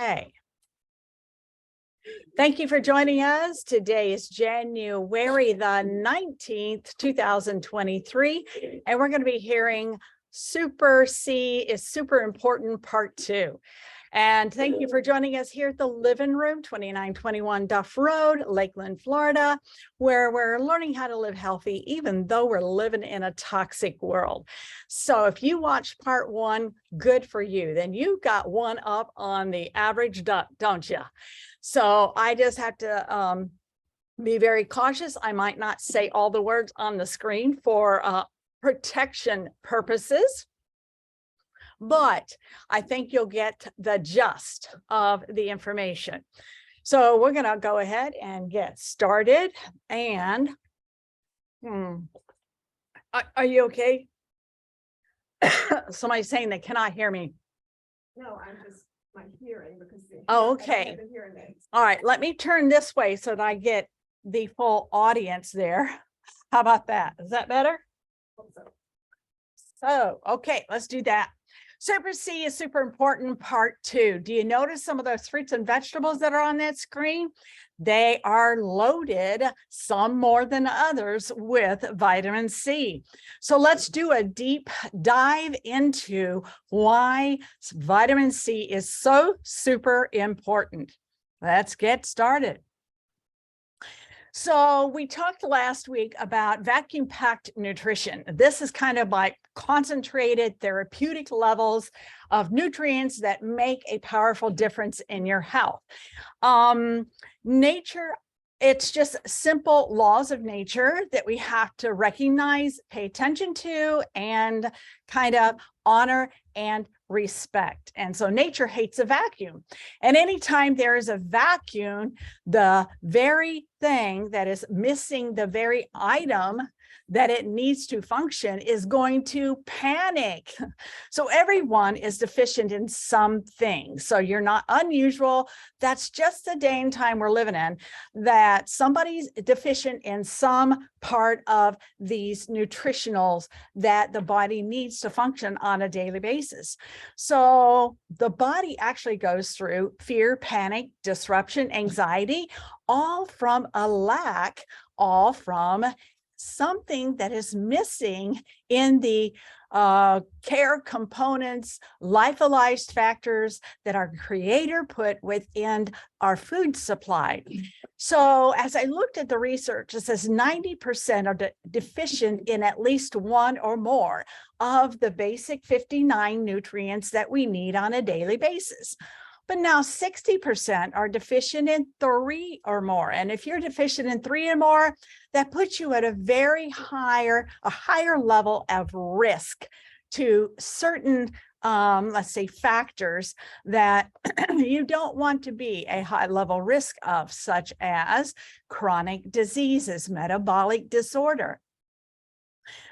Hey. Thank you for joining us. Today is January the 19th, 2023, and we're going to be hearing Super C is Super Important Part 2. And thank you for joining us here at the Living Room, 2921 Duff Road, Lakeland, Florida, where we're learning how to live healthy, even though we're living in a toxic world. So if you watched part 1, good for you. Then you got one up on the average duck, don't you? So I just have to be very cautious. I might not say all the words on the screen for protection purposes, but I think you'll get the gist of the information. So we're going to go ahead and get started. And are you okay? Somebody's saying they cannot hear me. No, I'm just my hearing because okay. All right, let me turn this way so that I get the full audience there. How about that? Is that better? So, okay, let's do that. Super C is super important, part 2. Do you notice some of those fruits and vegetables that are on that screen? They are loaded, some more than others, with vitamin C. So let's do a deep dive into why vitamin C is so super important. Let's get started. So we talked last week about vacuum-packed nutrition. This is kind of like concentrated therapeutic levels of nutrients that make a powerful difference in your health. Nature, it's just simple laws of nature that we have to recognize, pay attention to, and kind of honor and respect. And so nature hates a vacuum. And anytime there is a vacuum, the very thing that is missing, the very item that it needs to function, is going to panic. So everyone is deficient in something. So you're not unusual. That's just the day and time we're living in, that somebody's deficient in some part of these nutritionals that the body needs to function on a daily basis. So the body actually goes through fear, panic, disruption, anxiety, all from a lack, all from something that is missing in the care components, lyophilized factors that our creator put within our food supply. So as I looked at the research, it says 90% are deficient in at least one or more of the basic 59 nutrients that we need on a daily basis. But now 60% are deficient in 3 or more. And if you're deficient in 3 or more, that puts you at a higher level of risk to certain, let's say, factors that you don't want to be a high level risk of, such as chronic diseases, metabolic disorder.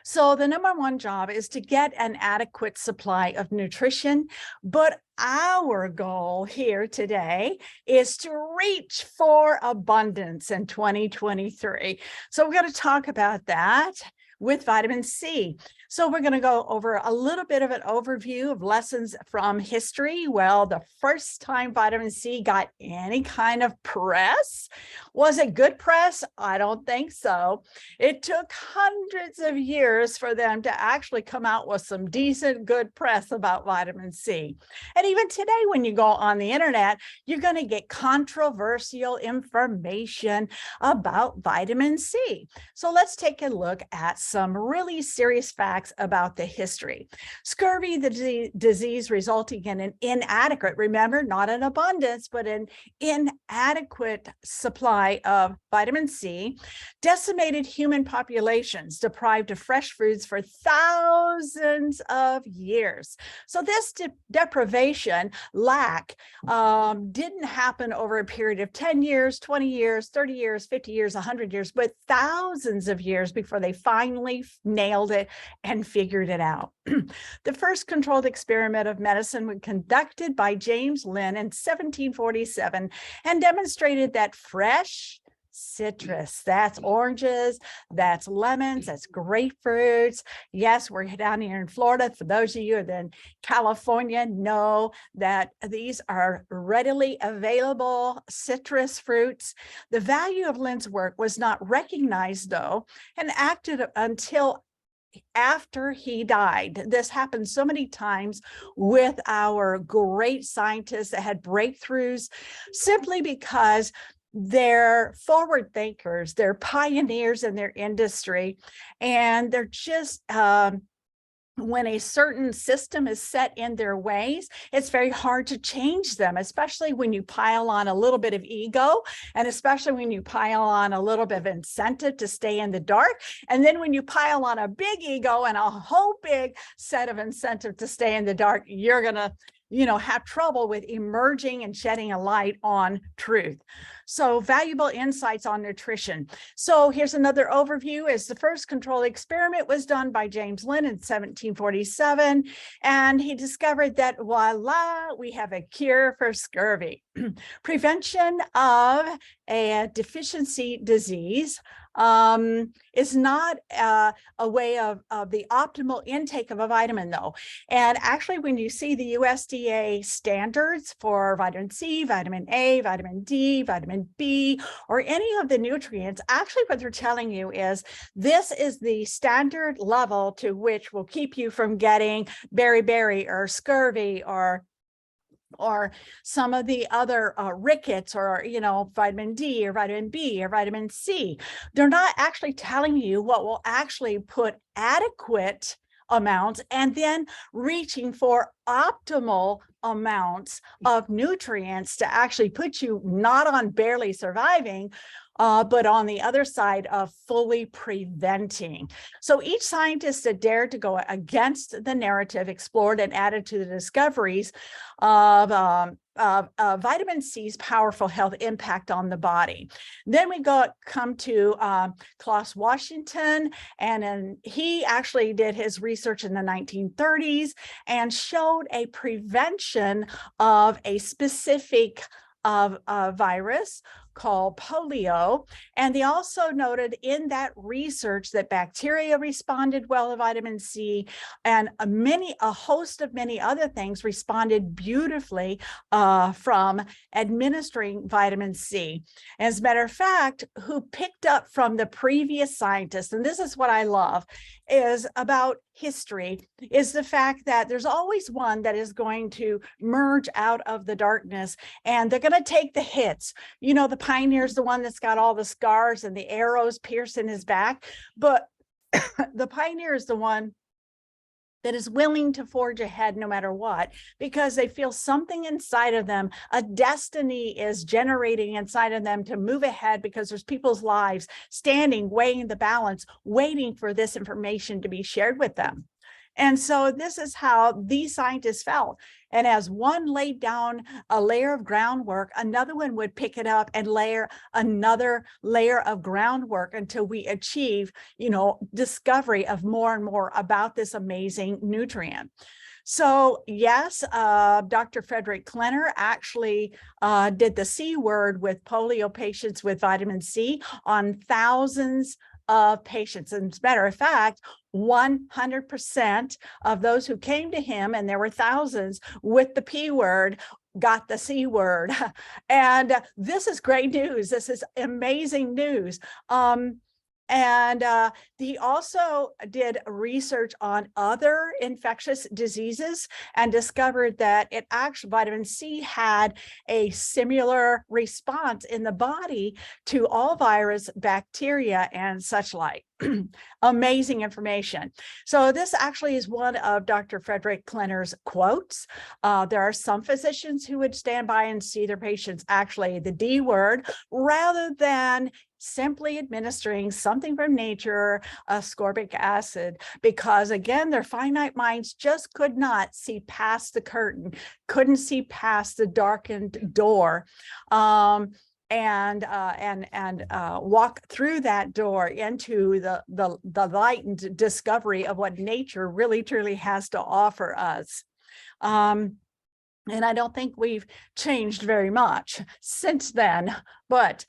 So the number one job is to get an adequate supply of nutrition, but our goal here today is to reach for abundance in 2023. So we're going to talk about that with vitamin C. So we're going to go over a little bit of an overview of lessons from history. Well, the first time vitamin C got any kind of press, was it good press? I don't think so. It took hundreds of years for them to actually come out with some decent, good press about vitamin C. And even today, when you go on the internet, you're going to get controversial information about vitamin C. So let's take a look at some really serious facts about the history. Scurvy, the disease resulting in an inadequate, remember, not an abundance, but an inadequate supply of vitamin C, decimated human populations, deprived of fresh foods for thousands of years. So this deprivation, lack, didn't happen over a period of 10 years, 20 years, 30 years, 50 years, 100 years, but thousands of years before they finally nailed it and figured it out. The first controlled experiment of medicine was conducted by James Lind in 1747 and demonstrated that fresh citrus. That's oranges, that's lemons, that's grapefruits. Yes, we're down here in Florida. For those of you that are in California, know that these are readily available citrus fruits. The value of Lynn's work was not recognized, though, and acted until after he died. This happened so many times with our great scientists that had breakthroughs simply because they're forward thinkers, they're pioneers in their industry, and they're just when a certain system is set in their ways, it's very hard to change them, especially when you pile on a little bit of ego, and especially when you pile on a little bit of incentive to stay in the dark. And then when you pile on a big ego and a whole big set of incentive to stay in the dark, you're going to have trouble with emerging and shedding a light on truth. So valuable insights on nutrition. So here's another overview. As the first controlled experiment was done by James Lind in 1747, and he discovered that voila, we have a cure for scurvy. Prevention of a deficiency disease is not a way of the optimal intake of a vitamin, though. And actually, when you see the USDA standards for vitamin C, vitamin A, vitamin D, vitamin B, or any of the nutrients, actually what they're telling you is this is the standard level to which will keep you from getting beriberi or scurvy or some of the other rickets, or vitamin D or vitamin B or vitamin C. They're not actually telling you what will actually put adequate amounts and then reaching for optimal amounts of nutrients to actually put you not on barely surviving, but on the other side of fully preventing. So each scientist that dared to go against the narrative explored and added to the discoveries of vitamin C's powerful health impact on the body. Then we come to Klaus Washington, and he actually did his research in the 1930s and showed a prevention of a specific virus called polio. And they also noted in that research that bacteria responded well to vitamin C, and a host of many other things responded beautifully from administering vitamin C. As a matter of fact, who picked up from the previous scientists, and this is what I love, is about history, is the fact that there's always one that is going to merge out of the darkness, and they're going to take the hits. The pioneer's the one that's got all the scars and the arrows piercing his back, but the pioneer is the one that is willing to forge ahead no matter what, because they feel something inside of them, a destiny is generating inside of them to move ahead, because there's people's lives standing, weighing the balance, waiting for this information to be shared with them. And so this is how these scientists felt. And as one laid down a layer of groundwork, another one would pick it up and layer another layer of groundwork until we achieve, discovery of more and more about this amazing nutrient. So yes, Dr. Frederick Klenner actually did the C word with polio patients with vitamin C on thousands of patients. And as a matter of fact, 100% of those who came to him, and there were thousands with the P word, got the C word. And this is great news. This is amazing news. And he also did research on other infectious diseases and discovered that vitamin C had a similar response in the body to all virus, bacteria, and such like. Amazing information. So this actually is one of Dr. Frederick Klenner's quotes. There are some physicians who would stand by and see their patients actually the D word, rather than simply administering something from nature, ascorbic acid, because again, their finite minds just could not see past the curtain, couldn't see past the darkened door. And walk through that door into the lightened discovery of what nature really truly has to offer us. And I don't think we've changed very much since then, but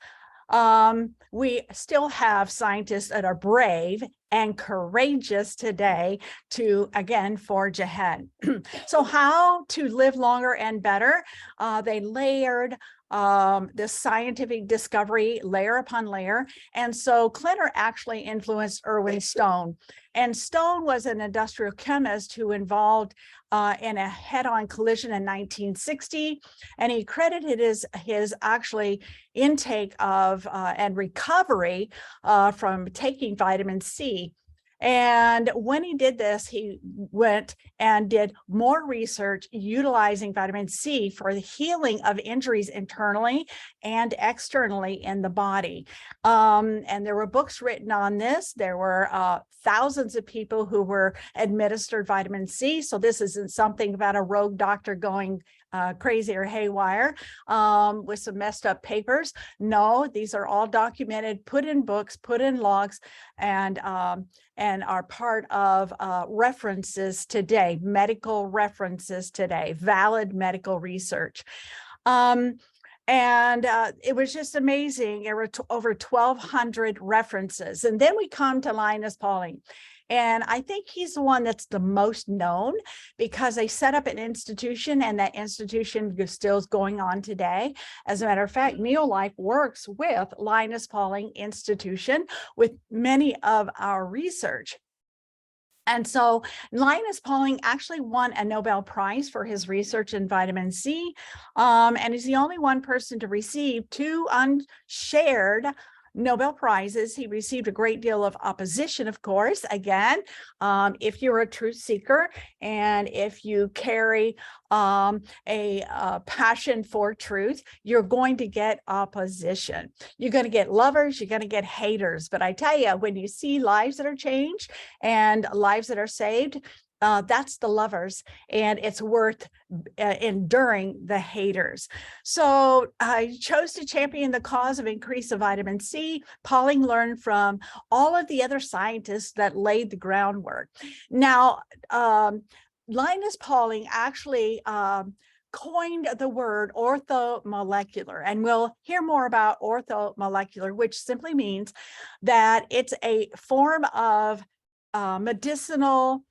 We still have scientists that are brave and courageous today to, again, forge ahead. So how to live longer and better? They layered this scientific discovery layer upon layer. And so Klenner actually influenced Erwin Stone. And Stone was an industrial chemist who involved in a head-on collision in 1960. And he credited his actually intake of and recovery from taking vitamin C. And when he did this, he went and did more research utilizing vitamin C for the healing of injuries internally and externally in the body. And there were books written on this. There were thousands of people who were administered vitamin C. So this isn't something about a rogue doctor going crazy or haywire with some messed up papers. No, these are all documented, put in books, put in logs, and are part of references today, medical references today, valid medical research. And it was just amazing. There were over 1,200 references. And then we come to Linus Pauling. And I think he's the one that's the most known because they set up an institution, and that institution still is going on today. As a matter of fact, Neolife works with Linus Pauling Institution with many of our research. And so Linus Pauling actually won a Nobel Prize for his research in vitamin C, and he's the only one person to receive 2 unshared Nobel Prizes. He received a great deal of opposition, of course. Again, if you're a truth seeker and if you carry a passion for truth, you're going to get opposition. You're going to get lovers, you're going to get haters. But I tell you, when you see lives that are changed and lives that are saved, that's the lovers, and it's worth enduring the haters. So I chose to champion the cause of increase of vitamin C. Pauling learned from all of the other scientists that laid the groundwork. Now, Linus Pauling actually coined the word orthomolecular, and we'll hear more about orthomolecular, which simply means that it's a form of medicinal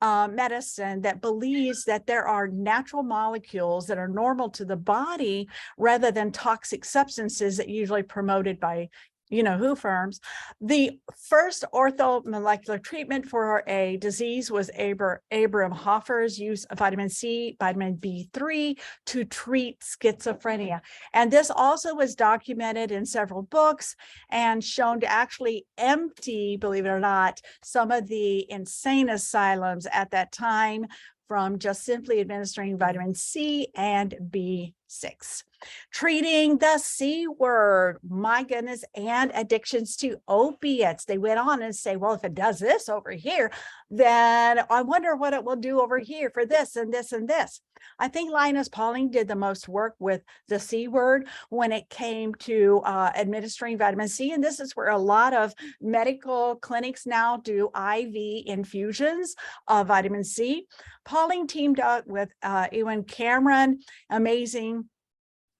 medicine that believes that there are natural molecules that are normal to the body rather than toxic substances that usually promoted by who firms. The first orthomolecular treatment for a disease was Abraham Hoffer's use of vitamin C, vitamin B3 to treat schizophrenia. And this also was documented in several books and shown to actually empty, believe it or not, some of the insane asylums at that time from just simply administering vitamin C and B6. Treating the C word, my goodness, and addictions to opiates. They went on and say, well, if it does this over here, then I wonder what it will do over here for this and this and this. I think Linus Pauling did the most work with the C word when it came to administering vitamin C. And this is where a lot of medical clinics now do IV infusions of vitamin C. Pauling teamed up with Ewan Cameron, amazing,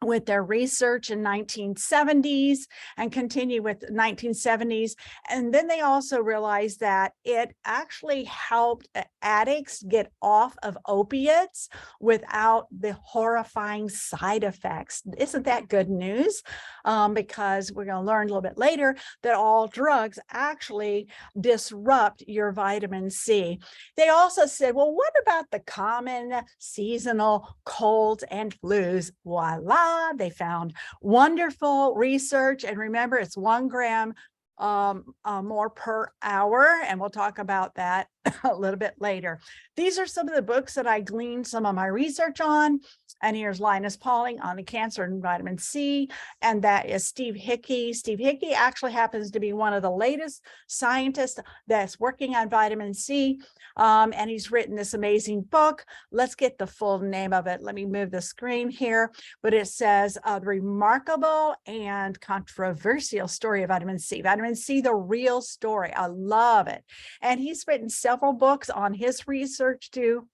with their research in 1970s and continue with 1970s. And then they also realized that it actually helped addicts get off of opiates without the horrifying side effects. Isn't that good news? Because we're going to learn a little bit later that all drugs actually disrupt your vitamin C. They also said, well, what about the common seasonal colds and flus? Voila. They found wonderful research. And remember, it's 1 gram more per hour. And we'll talk about that a little bit later. These are some of the books that I gleaned some of my research on. And here's Linus Pauling on the cancer and vitamin C. And that is Steve Hickey. Steve Hickey actually happens to be one of the latest scientists that's working on vitamin C. And he's written this amazing book. Let's get the full name of it. Let me move the screen here. But it says The Remarkable and Controversial Story of Vitamin C. Vitamin C, the real story. I love it. And he's written several books on his research too.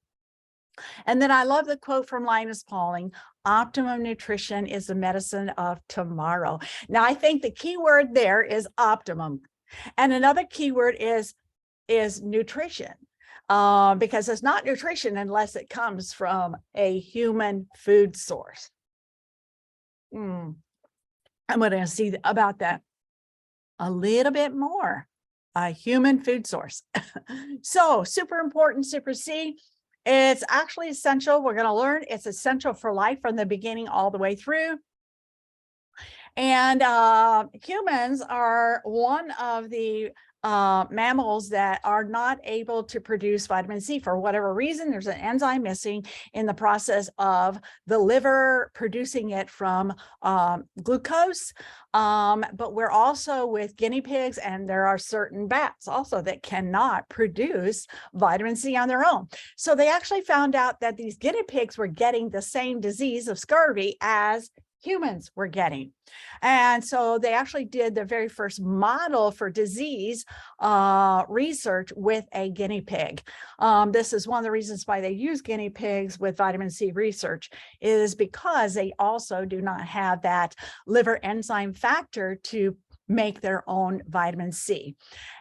And then I love the quote from Linus Pauling, optimum nutrition is the medicine of tomorrow. Now, I think the key word there is optimum. And another key word is nutrition, because it's not nutrition unless it comes from a human food source. I'm going to see about that a little bit more. A human food source. So super important, super C. It's actually essential. We're going to learn it's essential for life from the beginning all the way through. And humans are one of the mammals that are not able to produce vitamin C for whatever reason. There's an enzyme missing in the process of the liver producing it from glucose. But we're also with guinea pigs, and there are certain bats also that cannot produce vitamin C on their own. So they actually found out that these guinea pigs were getting the same disease of scurvy as humans were getting. And so they actually did the very first model for disease research with a guinea pig. This is one of the reasons why they use guinea pigs with vitamin C research, is because they also do not have that liver enzyme factor to make their own vitamin C.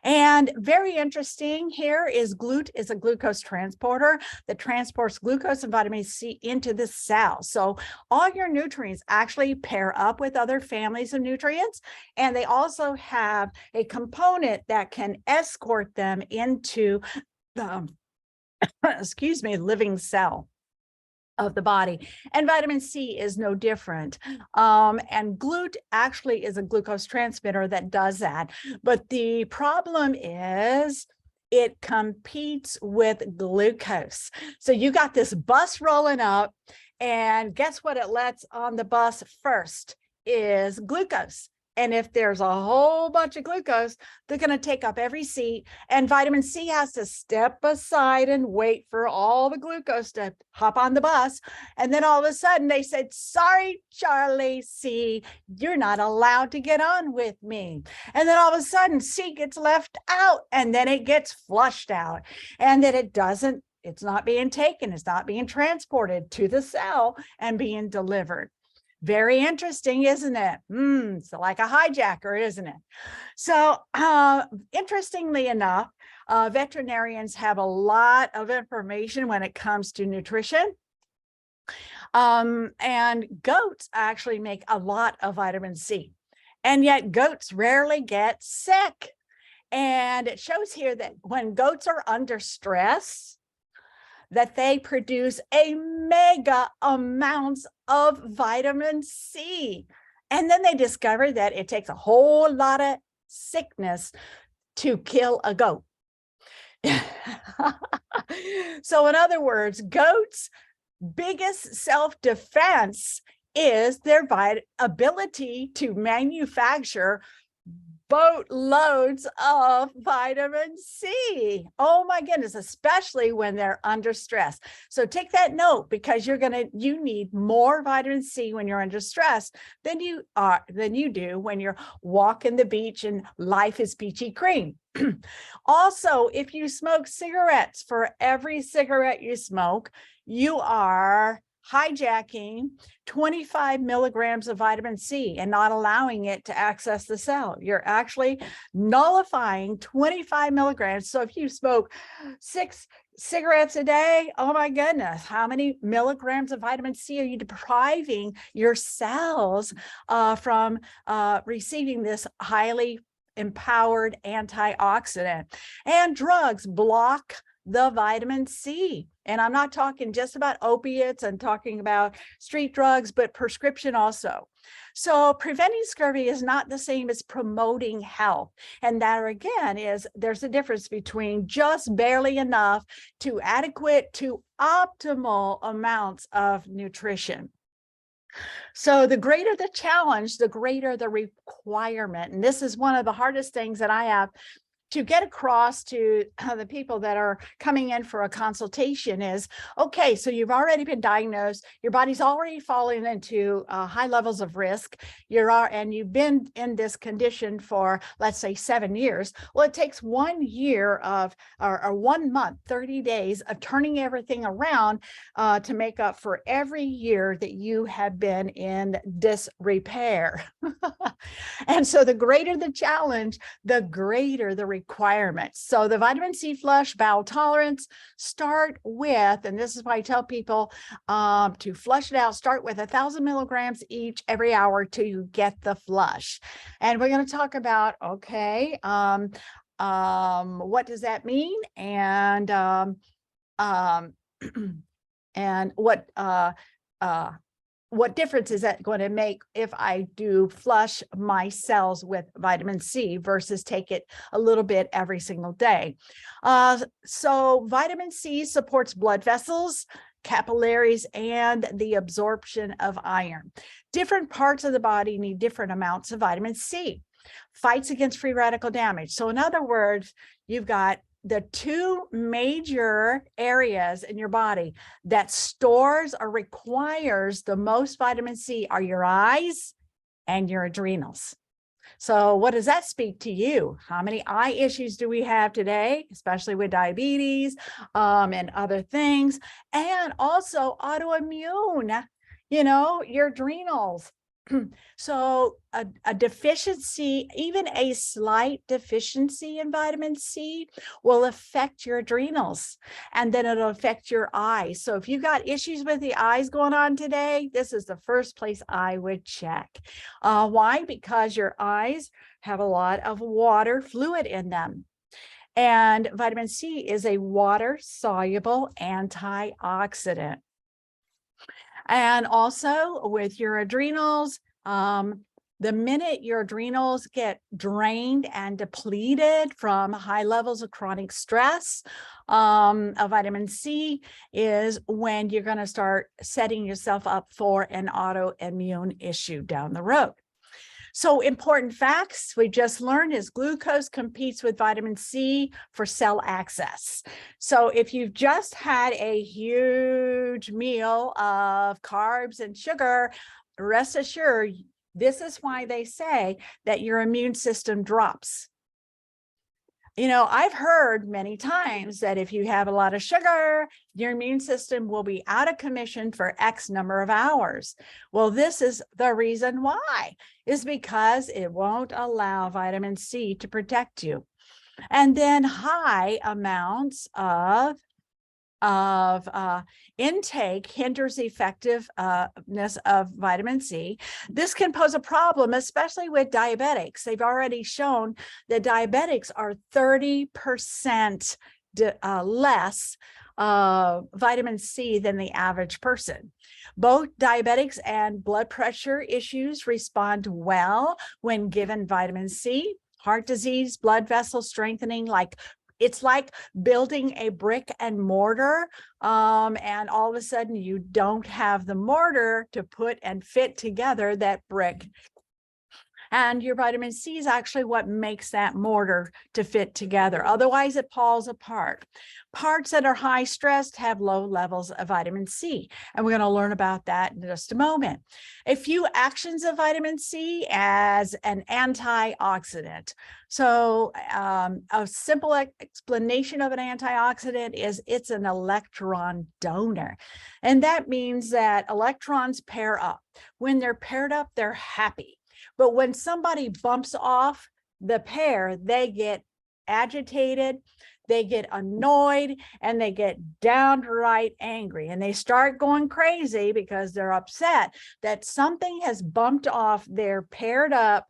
And very interesting here is GLUT is a glucose transporter that transports glucose and vitamin C into the cell. So all your nutrients actually pair up with other families of nutrients, and they also have a component that can escort them into the, excuse me, living cell of the body. And vitamin C is no different. And GLUT actually is a glucose transmitter that does that. But the problem is it competes with glucose. So you got this bus rolling up, and guess what it lets on the bus first is glucose. And if there's a whole bunch of glucose, they're going to take up every seat, and vitamin C has to step aside and wait for all the glucose to hop on the bus. And then all of a sudden they said, sorry, Charlie C, you're not allowed to get on with me. And then all of a sudden C gets left out, and then it gets flushed out, and then it's not being taken, it's not being transported to the cell and being delivered. Very interesting, isn't it? It's like a hijacker, isn't it? So interestingly enough, veterinarians have a lot of information when it comes to nutrition. And goats actually make a lot of vitamin C, and yet goats rarely get sick. And it shows here that when goats are under stress, that they produce a mega amounts of vitamin C. And then they discovered that it takes a whole lot of sickness to kill a goat. So in other words, goats' biggest self-defense is their ability to manufacture boatloads of vitamin C. Oh my goodness, especially when they're under stress. So take that note, because you need more vitamin C when you're under stress than you do when you're walking the beach and life is peachy cream. Also, if you smoke cigarettes, for every cigarette you smoke, you are hijacking 25 milligrams of vitamin C and not allowing it to access the cell. You're actually nullifying 25 milligrams. So if you smoke 6 cigarettes a day, oh my goodness, how many milligrams of vitamin C are you depriving your cells from receiving this highly empowered antioxidant? And drugs block the vitamin C. And I'm not talking just about opiates, I'm talking about street drugs, but prescription also. So preventing scurvy is not the same as promoting health. And that again there's a difference between just barely enough to adequate to optimal amounts of nutrition. So the greater the challenge, the greater the requirement. And this is one of the hardest things that I have to get across to the people that are coming in for a consultation is, okay, so you've already been diagnosed, your body's already fallen into high levels of risk, and you've been in this condition for, let's say, 7 years. Well, it takes 1 year of, or 1 month, 30 days of turning everything around to make up for every year that you have been in disrepair. And so the greater the challenge, the greater the requirements. So the vitamin C flush, bowel tolerance, start with, and this is why I tell people to flush it out, start with 1,000 milligrams each every hour till you get the flush. And we're going to talk about, okay, what does that mean? And and what difference is that going to make if I do flush my cells with vitamin C versus take it a little bit every single day? So vitamin C supports blood vessels, capillaries, and the absorption of iron. Different parts of the body need different amounts of vitamin C. Fights against free radical damage. So in other words, you've got the two major areas in your body that stores or requires the most vitamin C are your eyes and your adrenals. So what does that speak to you? How many eye issues do we have today, especially with diabetes and other things? And also autoimmune, your adrenals. So a deficiency, even a slight deficiency in vitamin C will affect your adrenals, and then it'll affect your eyes. So if you got issues with the eyes going on today, this is the first place I would check. Why? Because your eyes have a lot of water fluid in them. And vitamin C is a water-soluble antioxidant. And also with your adrenals, the minute your adrenals get drained and depleted from high levels of chronic stress, of vitamin C is when you're going to start setting yourself up for an autoimmune issue down the road. So important facts we just learned is glucose competes with vitamin C for cell access. So if you've just had a huge meal of carbs and sugar, rest assured, this is why they say that your immune system drops. I've heard many times that if you have a lot of sugar, your immune system will be out of commission for X number of hours. Well, this is the reason why, is because it won't allow vitamin C to protect you. And then high amounts of intake hinders the effectiveness of vitamin C. This can pose a problem, especially with diabetics. They've already shown that diabetics are 30% less vitamin C than the average person. Both diabetics and blood pressure issues respond well when given vitamin C. Heart disease, blood vessel strengthening, it's like building a brick and mortar, and all of a sudden you don't have the mortar to put and fit together that brick. And your vitamin C is actually what makes that mortar to fit together. Otherwise, it falls apart. Parts that are high stressed have low levels of vitamin C. And we're going to learn about that in just a moment. A few actions of vitamin C as an antioxidant. So a simple explanation of an antioxidant is it's an electron donor. And that means that electrons pair up. When they're paired up, they're happy. But when somebody bumps off the pair, they get agitated, they get annoyed, and they get downright angry. And they start going crazy because they're upset that something has bumped off their paired up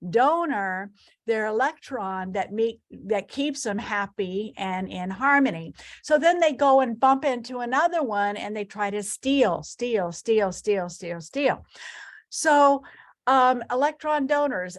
donor, their electron that keeps them happy and in harmony. So then they go and bump into another one and they try to steal. So electron donors,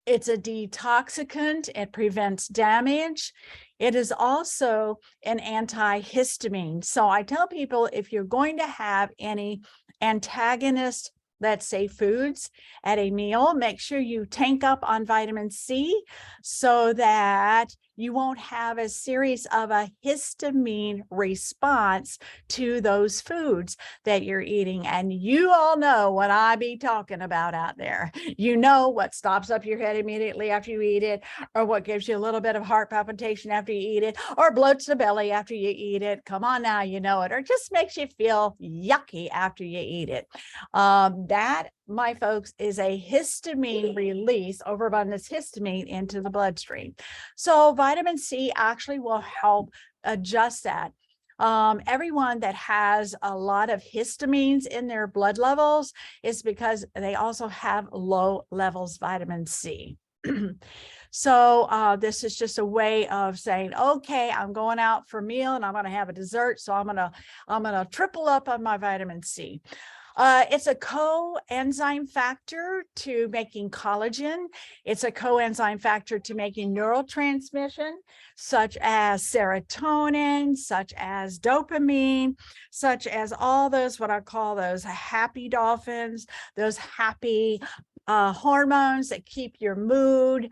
it's a detoxicant. It prevents damage. It is also an antihistamine. So I tell people, if you're going to have any antagonist let's say foods at a meal, make sure you tank up on vitamin C so that you won't have a series of a histamine response to those foods that you're eating. And you all know what I be talking about out there. You know what stops up your head immediately after you eat it, or what gives you a little bit of heart palpitation after you eat it, or bloats the belly after you eat it. Come on now, you know it, or just makes you feel yucky after you eat it. That, my folks, is a histamine release, overabundance histamine into the bloodstream. So vitamin C actually will help adjust that. Everyone that has a lot of histamines in their blood levels is because they also have low levels of vitamin C. So this is just a way of saying, okay, I'm going out for a meal and I'm going to have a dessert, so I'm gonna triple up on my vitamin C. It's a coenzyme factor to making collagen. It's a coenzyme factor to making neurotransmission, such as serotonin, such as dopamine, such as all those, what I call those happy dolphins, those happy hormones that keep your mood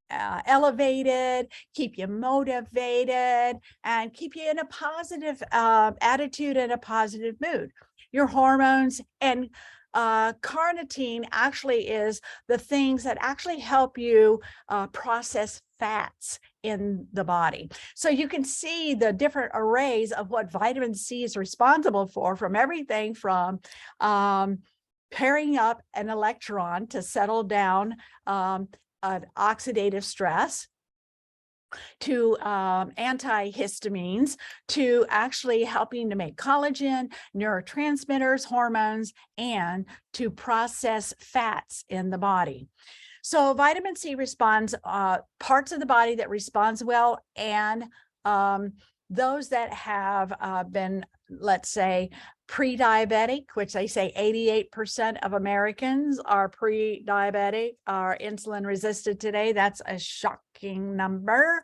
elevated, keep you motivated, and keep you in a positive attitude and a positive mood. Your hormones and carnitine actually is the things that actually help you process fats in the body. So you can see the different arrays of what vitamin C is responsible for, from everything from pairing up an electron to settle down an oxidative stress, to antihistamines, to actually helping to make collagen, neurotransmitters, hormones, and to process fats in the body. So vitamin C responds, parts of the body that responds well, and those that have been, let's say, pre-diabetic, which they say 88% of Americans are pre-diabetic, are insulin resistant today. That's a shocking number.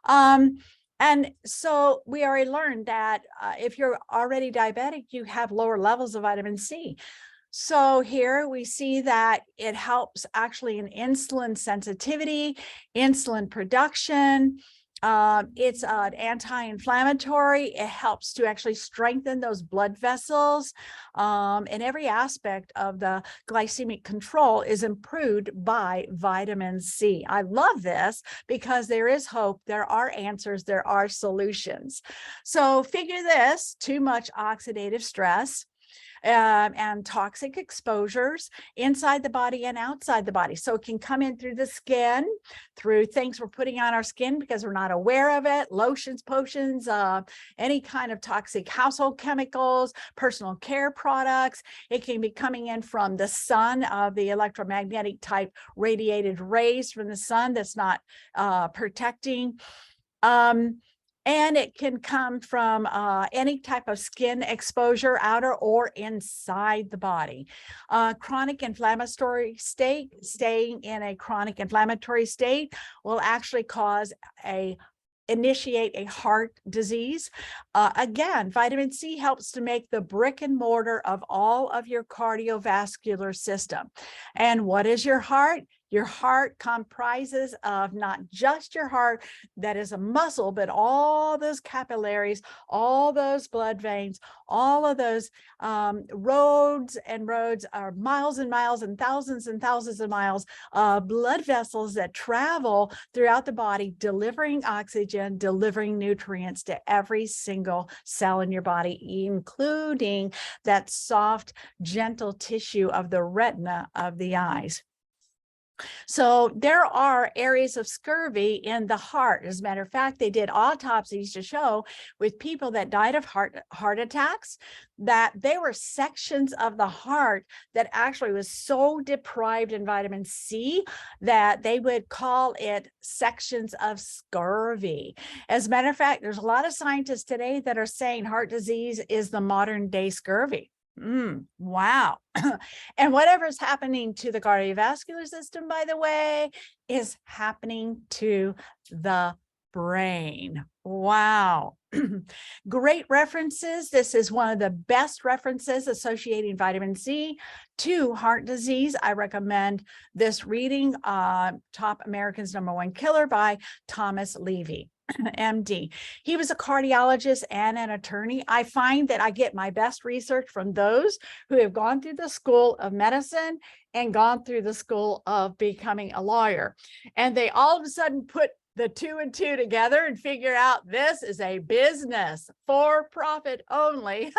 And so we already learned that if you're already diabetic, you have lower levels of vitamin C. So here we see that it helps actually in insulin sensitivity, insulin production. It's an anti-inflammatory. It helps to actually strengthen those blood vessels. And every aspect of the glycemic control is improved by vitamin C. I love this because there is hope, there are answers, there are solutions. So figure this: too much oxidative stress and toxic exposures inside the body and outside the body. So it can come in through the skin, through things we're putting on our skin because we're not aware of it, lotions, potions, any kind of toxic household chemicals, personal care products. It can be coming in from the sun, the electromagnetic type radiated rays from the sun that's not protecting. And it can come from any type of skin exposure, outer or inside the body. Chronic inflammatory state, staying in a chronic inflammatory state will actually initiate a heart disease. Again, vitamin C helps to make the brick and mortar of all of your cardiovascular system. And what is your heart? Your heart comprises of not just your heart that is a muscle, but all those capillaries, all those blood veins, all of those roads are miles and miles and thousands of miles, blood vessels that travel throughout the body, delivering oxygen, delivering nutrients to every single cell in your body, including that soft, gentle tissue of the retina of the eyes. So there are areas of scurvy in the heart. As a matter of fact, they did autopsies to show with people that died of heart attacks that there were sections of the heart that actually was so deprived in vitamin C that they would call it sections of scurvy. As a matter of fact, there's a lot of scientists today that are saying heart disease is the modern day scurvy. Wow. And whatever's happening to the cardiovascular system, by the way, is happening to the brain. Wow. Great references. This is one of the best references associating vitamin C to heart disease. I recommend this reading, Top American's #1 Killer by Thomas Levy, MD. He was a cardiologist and an attorney. I find that I get my best research from those who have gone through the school of medicine and gone through the school of becoming a lawyer. And they all of a sudden put the 2 and 2 together and figure out this is a business for profit only.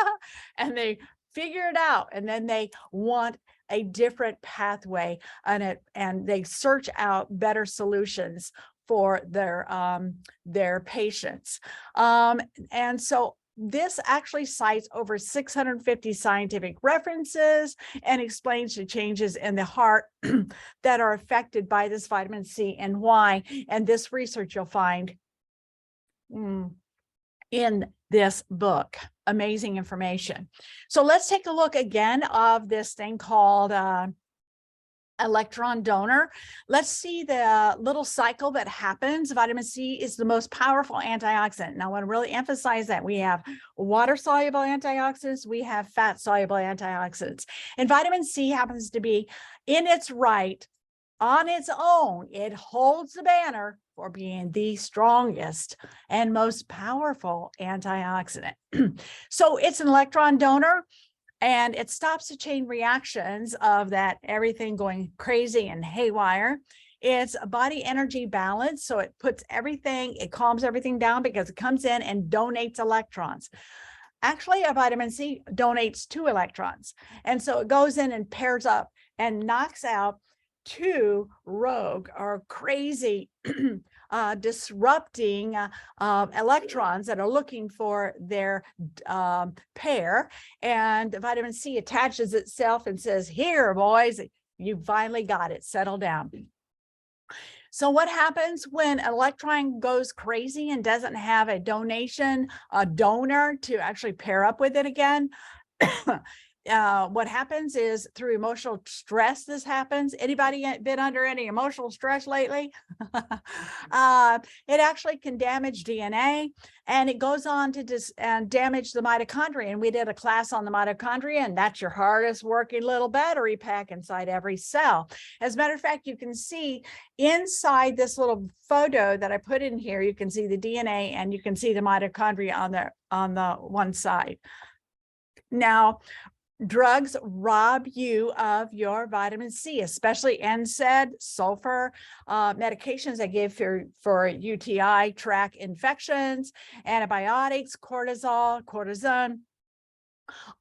And they figure it out, and then they want a different pathway, and they search out better solutions for their patients. And so this actually cites over 650 scientific references and explains the changes in the heart that are affected by this vitamin C and why. And this research you'll find in this book. Amazing information. So let's take a look again of this thing called electron donor. Let's see the little cycle that happens. Vitamin C is the most powerful antioxidant. And I want to really emphasize that we have water-soluble antioxidants, we have fat-soluble antioxidants. And vitamin C happens to be in its right, on its own, it holds the banner for being the strongest and most powerful antioxidant. So it's an electron donor, and it stops the chain reactions of that everything going crazy and haywire. It's a body energy balance. So it puts everything, it calms everything down because it comes in and donates electrons. Actually, a vitamin C donates 2 electrons. And so it goes in and pairs up and knocks out 2 rogue or crazy disrupting electrons that are looking for their pair, and vitamin C attaches itself and says, here, boys, you finally got it, settle down. So what happens when an electron goes crazy and doesn't have a donor to actually pair up with it again? What happens is through emotional stress, this happens. Anybody been under any emotional stress lately? It actually can damage DNA, and it goes on to damage the mitochondria. And we did a class on the mitochondria, and that's your hardest working little battery pack inside every cell. As a matter of fact, you can see inside this little photo that I put in here, you can see the DNA and you can see the mitochondria on the one side. Now, drugs rob you of your vitamin C, especially NSAID, sulfur, medications they give for UTI tract infections, antibiotics, cortisone.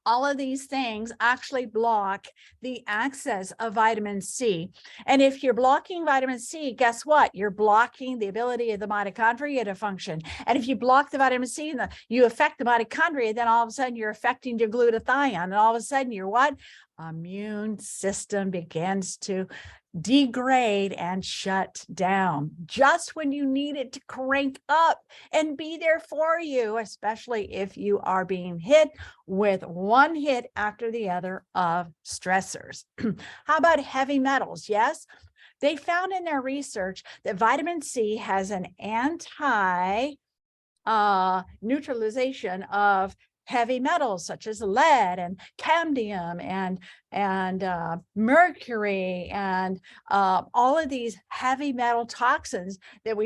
All of these things actually block the access of vitamin C. And if you're blocking vitamin C, guess what? You're blocking the ability of the mitochondria to function. And if you block the vitamin C and you affect the mitochondria, then all of a sudden you're affecting your glutathione. And all of a sudden your what? Immune system begins to degrade and shut down just when you need it to crank up and be there for you, especially if you are being hit with one hit after the other of stressors. How about heavy metals? Yes, they found in their research that vitamin C has an neutralization of heavy metals such as lead and cadmium and mercury and all of these heavy metal toxins that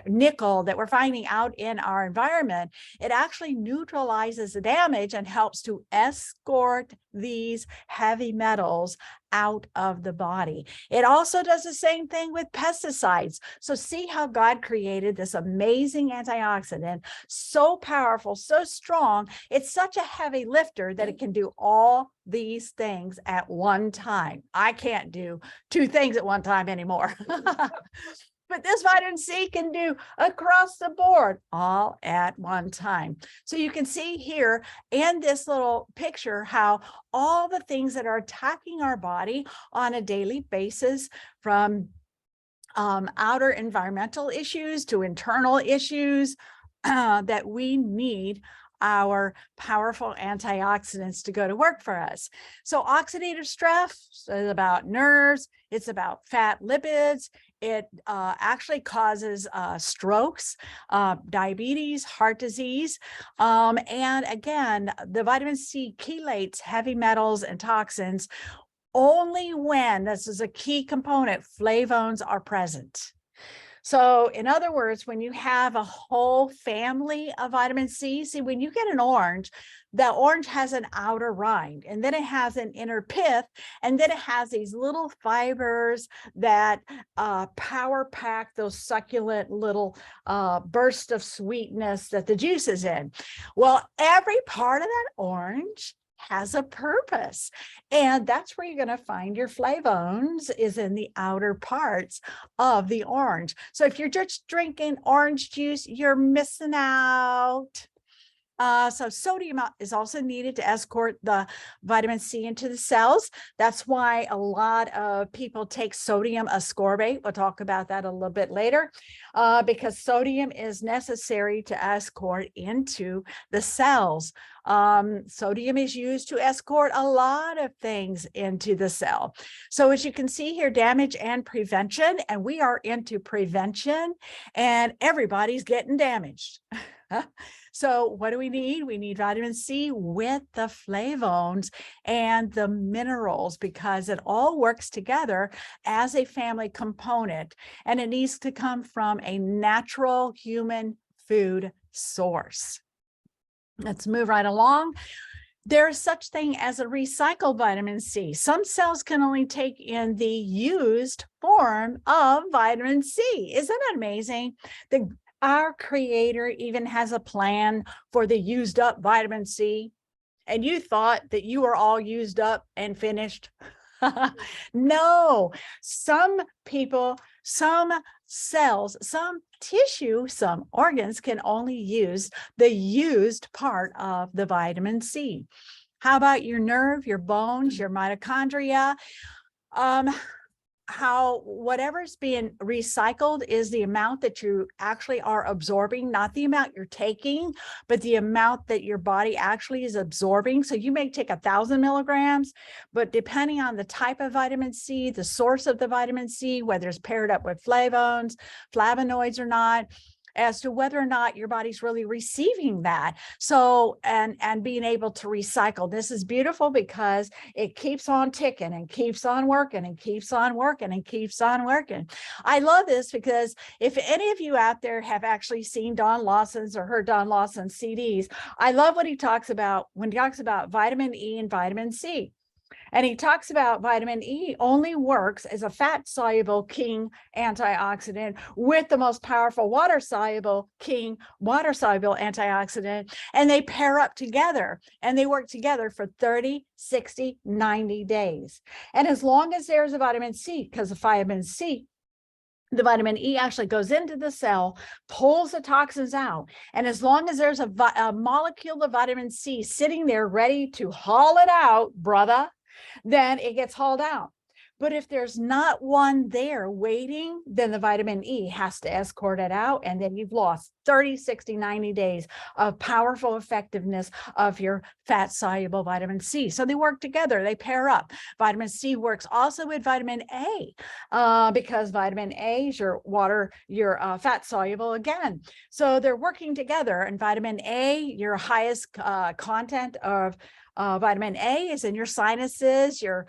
nickel that we're finding out in our environment. It actually neutralizes the damage and helps to escort these heavy metals out of the body. It also does the same thing with pesticides. So see how God created this amazing antioxidant, so powerful, so strong. It's such a heavy lifter that it can do all these things at one time. I can't do 2 things at one time anymore. But this vitamin C can do across the board, all at one time. So you can see here in this little picture how all the things that are attacking our body on a daily basis, from outer environmental issues to internal issues that we need our powerful antioxidants to go to work for us. So oxidative stress is about nerves. It's about fat lipids. It actually causes strokes, diabetes, heart disease. And again, the vitamin C chelates heavy metals and toxins only when, this is a key component, flavones are present. So in other words, when you have a whole family of vitamin C, see, when you get an orange, the orange has an outer rind, and then it has an inner pith, and then it has these little fibers that power pack those succulent little bursts of sweetness that the juice is in. Well, every part of that orange has a purpose. And that's where you're going to find your flavones, is in the outer parts of the orange. So if you're just drinking orange juice, you're missing out. So sodium is also needed to escort the vitamin C into the cells. That's why a lot of people take sodium ascorbate. We'll talk about that a little bit later, because sodium is necessary to escort into the cells. Sodium is used to escort a lot of things into the cell. So as you can see here, damage and prevention, and we are into prevention, and everybody's getting damaged. So what do we need? We need vitamin C with the flavones and the minerals, because it all works together as a family component, and it needs to come from a natural human food source. Let's move right along. There is such thing as a recycled vitamin C. Some cells can only take in the used form of vitamin C. Isn't that amazing? Our creator even has a plan for the used up vitamin C. And you thought that you were all used up and finished. No, some people, some cells, some tissue, some organs can only use the used part of the vitamin C. How about your nerve, your bones, your mitochondria? How whatever's being recycled is the amount that you actually are absorbing, not the amount you're taking, but the amount that your body actually is absorbing. So you may take 1,000 milligrams, but depending on the type of vitamin C, the source of the vitamin C, whether it's paired up with flavones, flavonoids or not, as to whether or not your body's really receiving that. So, and being able to recycle. This is beautiful because it keeps on ticking and keeps on working and keeps on working and keeps on working. I love this because if any of you out there have actually seen Don Lawson's or heard Don Lawson's CDs, I love what he talks about when he talks about vitamin E and vitamin C. And he talks about vitamin E only works as a fat-soluble king antioxidant with the most powerful water-soluble king water-soluble antioxidant. And they pair up together and they work together for 30, 60, 90 days. And as long as there's a vitamin C, because of vitamin C, the vitamin E actually goes into the cell, pulls the toxins out. And as long as there's a molecule of vitamin C sitting there ready to haul it out, brother, then it gets hauled out. But if there's not one there waiting, then the vitamin E has to escort it out. And then you've lost 30, 60, 90 days of powerful effectiveness of your fat-soluble vitamin C. So they work together, they pair up. Vitamin C works also with vitamin A because vitamin A is your water, your fat-soluble again. So they're working together, and vitamin A, your highest content of vitamin A is in your sinuses, your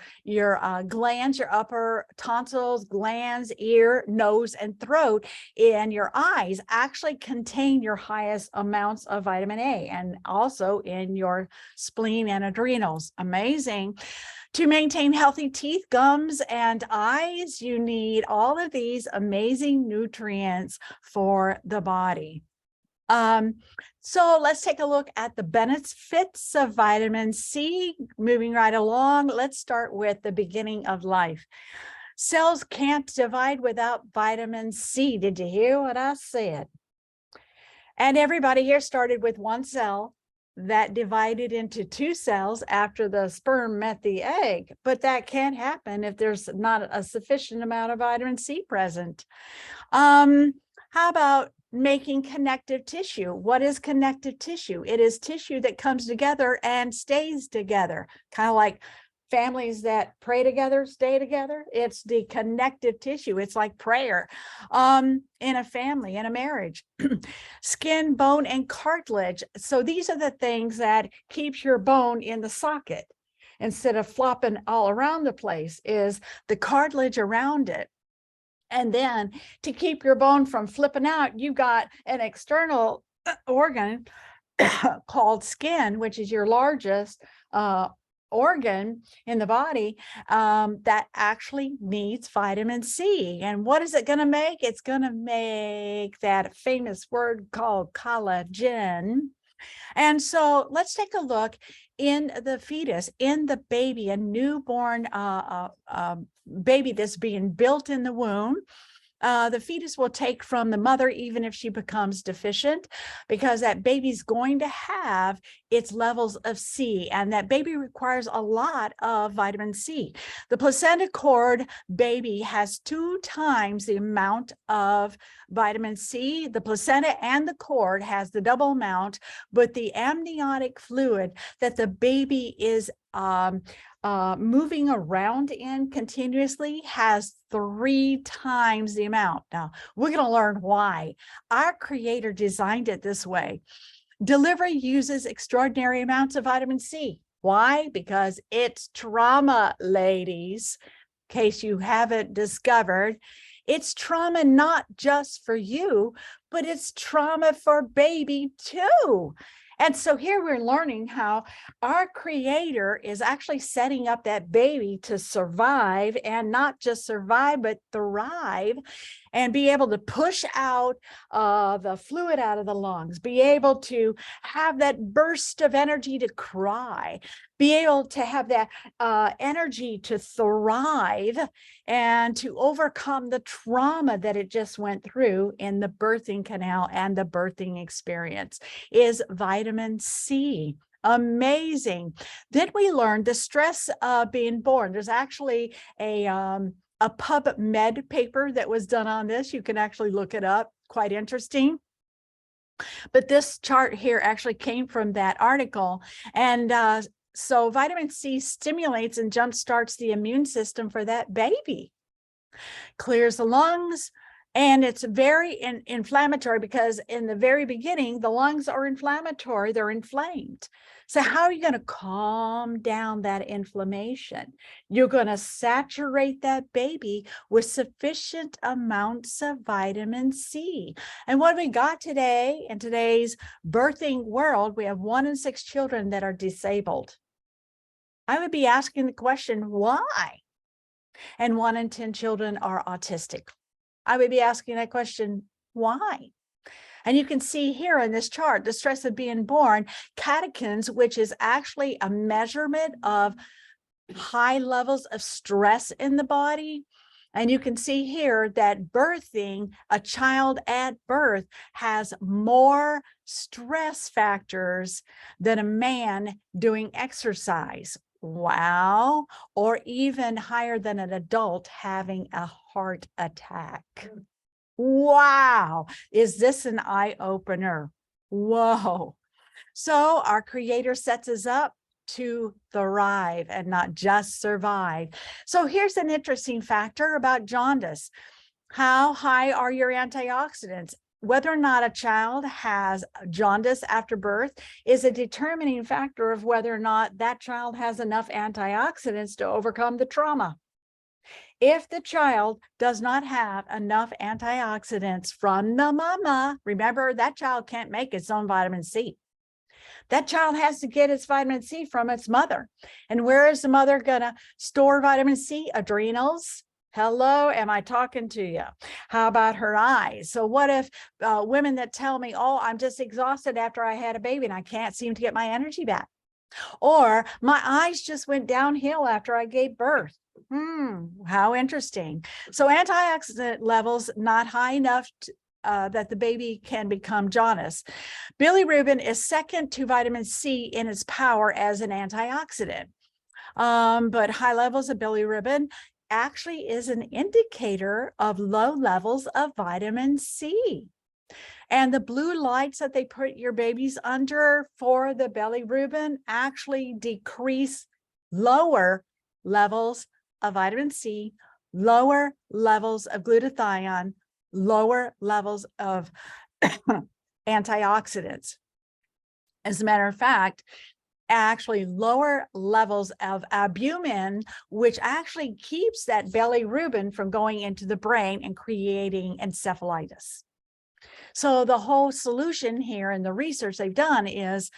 glands, your upper tonsils, glands, ear, nose, and throat, and your eyes actually contain your highest amounts of vitamin A, and also in your spleen and adrenals. Amazing. To maintain healthy teeth, gums, and eyes, you need all of these amazing nutrients for the body. So let's take a look at the benefits of vitamin C. Moving right along, let's start with the beginning of life. Cells can't divide without vitamin C. Did you hear what I said? And everybody here started with one cell that divided into two cells after the sperm met the egg, but that can't happen if there's not a sufficient amount of vitamin C present. How about making connective tissue. What is connective tissue? It is tissue that comes together and stays together, kind of like families that pray together, stay together. It's the connective tissue. It's like prayer in a family, in a marriage. Skin, bone, and cartilage. So these are the things that keeps your bone in the socket instead of flopping all around the place, is the cartilage around it. And then to keep your bone from flipping out, you've got an external organ called skin, which is your largest organ in the body, that actually needs vitamin C. And what is it going to make? It's going to make that famous word called collagen. And so let's take a look in the fetus, in the baby, a newborn baby that's being built in the womb. The fetus will take from the mother, even if she becomes deficient, because that baby's going to have its levels of C, and that baby requires a lot of vitamin C. The placenta cord baby has 2 times the amount of vitamin C. The placenta and the cord has the double amount, but the amniotic fluid that the baby is moving around in continuously has 3 times the amount. Now, we're going to learn why. Our creator designed it this way. Delivery uses extraordinary amounts of vitamin C. Why? Because it's trauma, ladies. In case you haven't discovered, it's trauma not just for you, but it's trauma for baby too. And so here we're learning how our creator is actually setting up that baby to survive, and not just survive, but thrive, and be able to push out the fluid out of the lungs, be able to have that burst of energy to cry, be able to have that energy to thrive and to overcome the trauma that it just went through in the birthing canal and the birthing experience, is vitamin C. Amazing. Then we learned the stress of being born. There's actually a PubMed paper that was done on this. You can actually look it up. Quite interesting. But this chart here actually came from that article. And so vitamin C stimulates and jumpstarts the immune system for that baby, clears the lungs, and it's very inflammatory, because in the very beginning, the lungs are inflammatory, they're inflamed. So how are you going to calm down that inflammation? You're going to saturate that baby with sufficient amounts of vitamin C. And what we got today in today's birthing world, we have 1 in 6 children that are disabled. I would be asking the question, why? And 1 in 10 children are autistic. I would be asking that question, why? And you can see here in this chart, the stress of being born, catechins, which is actually a measurement of high levels of stress in the body. And you can see here that birthing a child at birth has more stress factors than a man doing exercise. Wow. Or even higher than an adult having a heart attack. Wow. Is this an eye-opener? Whoa. So our creator sets us up to thrive and not just survive. So here's an interesting factor about jaundice. How high are your antioxidants? Whether or not a child has jaundice after birth is a determining factor of whether or not that child has enough antioxidants to overcome the trauma. If the child does not have enough antioxidants from the mama, remember that child can't make its own vitamin C. That child has to get its vitamin C from its mother. And where is the mother going to store vitamin C? Adrenals. Hello, am I talking to you? How about her eyes? So what if women that tell me, oh, I'm just exhausted after I had a baby and I can't seem to get my energy back? Or my eyes just went downhill after I gave birth. How interesting. So antioxidant levels not high enough that the baby can become jaundice. Bilirubin is second to vitamin C in its power as an antioxidant. But high levels of bilirubin actually is an indicator of low levels of vitamin C. And the blue lights that they put your babies under for the bilirubin actually decrease lower levels of vitamin C, lower levels of glutathione, lower levels of antioxidants. As a matter of fact, actually lower levels of albumin, which actually keeps that bilirubin from going into the brain and creating encephalitis. So the whole solution here in the research they've done is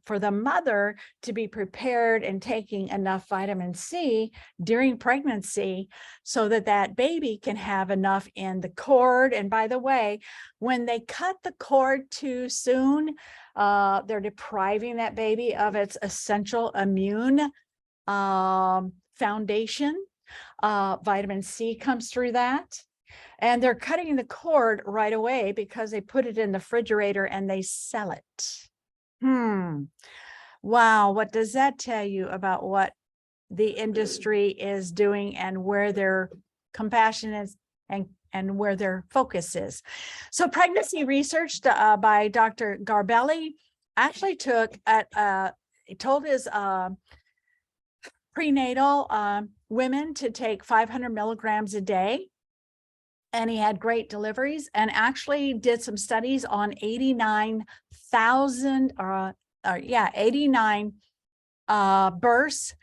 for the mother to be prepared and taking enough vitamin C during pregnancy so that that baby can have enough in the cord. And by the way, when they cut the cord too soon, they're depriving that baby of its essential immune foundation. Vitamin C comes through that. And they're cutting the cord right away because they put it in the refrigerator and they sell it. Wow, what does that tell you about what the industry is doing and where their compassion is and where their focus is? So pregnancy research by Dr. Garbelli actually told his prenatal women to take 500 milligrams a day. And he had great deliveries and actually did some studies on 89,000 89 births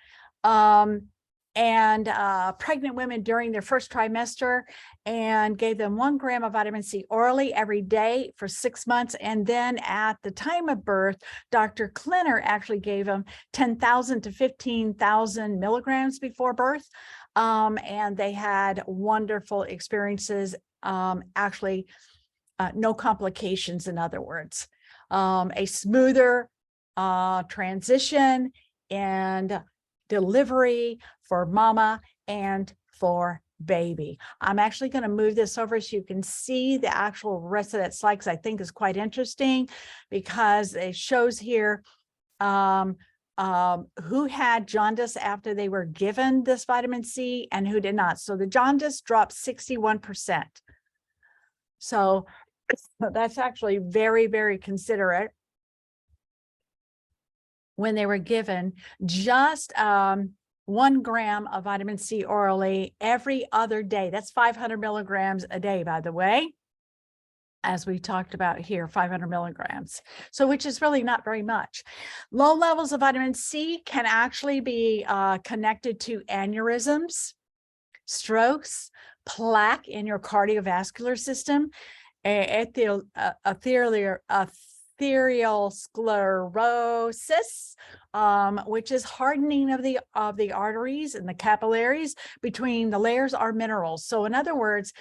and pregnant women during their first trimester, and gave them 1 gram of vitamin C orally every day for 6 months. And then at the time of birth, Dr. Klenner actually gave them 10,000 to 15,000 milligrams before birth. And they had wonderful experiences, actually no complications, in other words, a smoother transition and delivery for mama and for baby. I'm actually going to move this over so you can see the actual rest of that slide, because I think is quite interesting, because it shows here who had jaundice after they were given this vitamin C and who did not. So the jaundice dropped 61%. So that's actually very, very considerate when they were given just 1 gram of vitamin C orally every other day. That's 500 milligrams a day, by the way, as we talked about here, 500 milligrams. So which is really not very much. Low levels of vitamin C can actually be connected to aneurysms, strokes, plaque in your cardiovascular system, arterial sclerosis, which is hardening of the arteries and the capillaries. Between the layers are minerals. So in other words,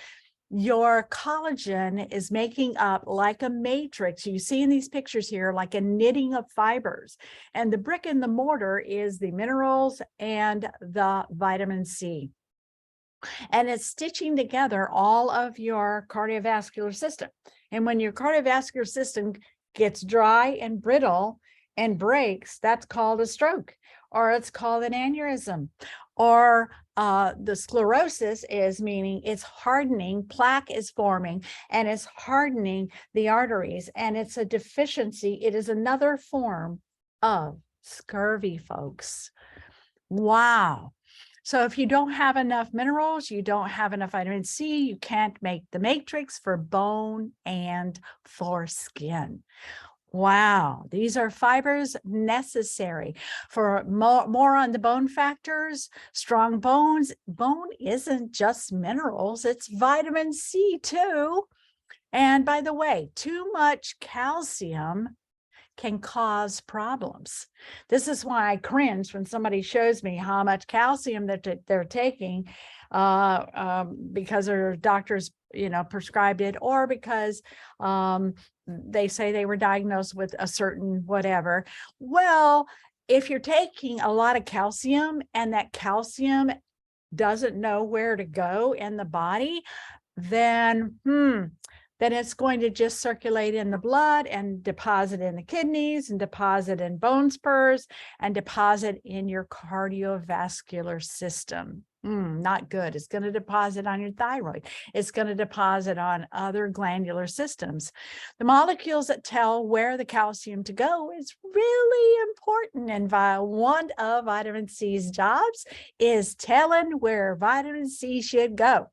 your collagen is making up like a matrix. You see in these pictures here, like a knitting of fibers. And the brick and the mortar is the minerals and the vitamin C. And it's stitching together all of your cardiovascular system. And when your cardiovascular system gets dry and brittle and breaks, that's called a stroke, or it's called an aneurysm. Or the sclerosis is meaning it's hardening, plaque is forming, and it's hardening the arteries, and it's a deficiency. It is another form of scurvy, folks. Wow. So if you don't have enough minerals, you don't have enough vitamin C, you can't make the matrix for bone and for skin. Wow, these are fibers necessary. For more on the bone factors, strong bones. Bone isn't just minerals, it's vitamin C too. And by the way, too much calcium can cause problems. This is why I cringe when somebody shows me how much calcium that they're taking because their doctors, prescribed it, or because they say they were diagnosed with a certain whatever. Well, if you're taking a lot of calcium and that calcium doesn't know where to go in the body, then then it's going to just circulate in the blood and deposit in the kidneys and deposit in bone spurs and deposit in your cardiovascular system. Not good. It's going to deposit on your thyroid. It's going to deposit on other glandular systems. The molecules that tell where the calcium to go is really important. And one of vitamin C's jobs is telling where vitamin C should go.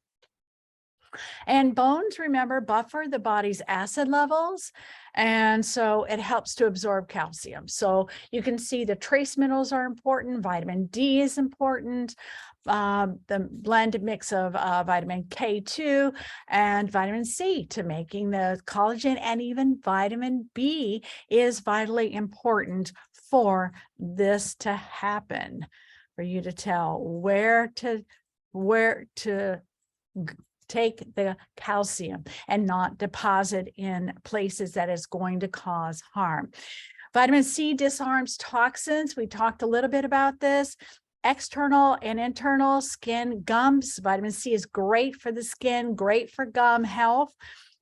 And bones, remember, buffer the body's acid levels. And so it helps to absorb calcium. So you can see the trace minerals are important. Vitamin D is important. The blended mix of vitamin K2 and vitamin C to making the collagen, and even vitamin B is vitally important for this to happen, for you to tell where to take the calcium and not deposit in places that is going to cause harm. Vitamin C disarms toxins. We talked a little bit about this. External and internal skin gums. Vitamin C is great for the skin, great for gum health,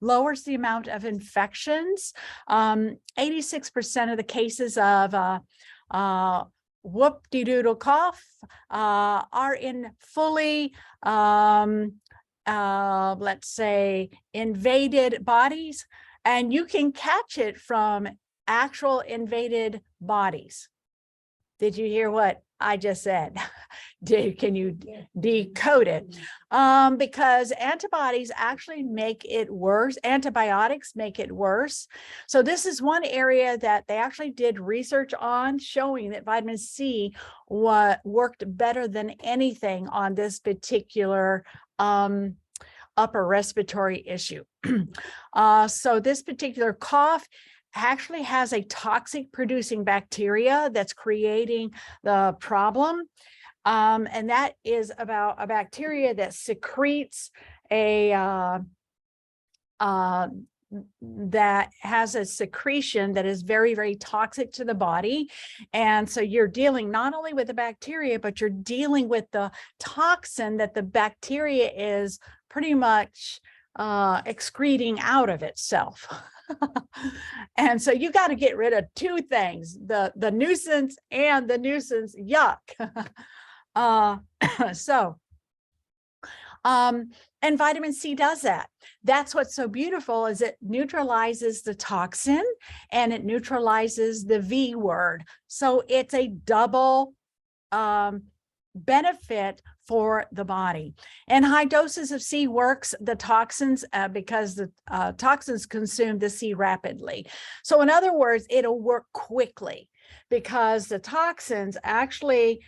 lowers the amount of infections. 86% of the cases of whoop-de-doodle cough are in fully, let's say, invaded bodies, and you can catch it from actual invaded bodies. Did you hear what I just said? Can you decode it? Because antibodies actually make it worse. Antibiotics make it worse. So this is one area that they actually did research on, showing that vitamin C worked better than anything on this particular upper respiratory issue. So this particular cough actually has a toxic producing bacteria that's creating the problem. And that is about a bacteria that secretes that has a secretion that is very, very toxic to the body. And so you're dealing not only with the bacteria, but you're dealing with the toxin that the bacteria is pretty much excreting out of itself. And so you got to get rid of two things, the nuisance and the nuisance yuck. And vitamin C does that. That's what's so beautiful, is it neutralizes the toxin and it neutralizes the V word. So it's a double benefit for the body. And high doses of C works the toxins because the toxins consume the C rapidly. So in other words, it'll work quickly because the toxins actually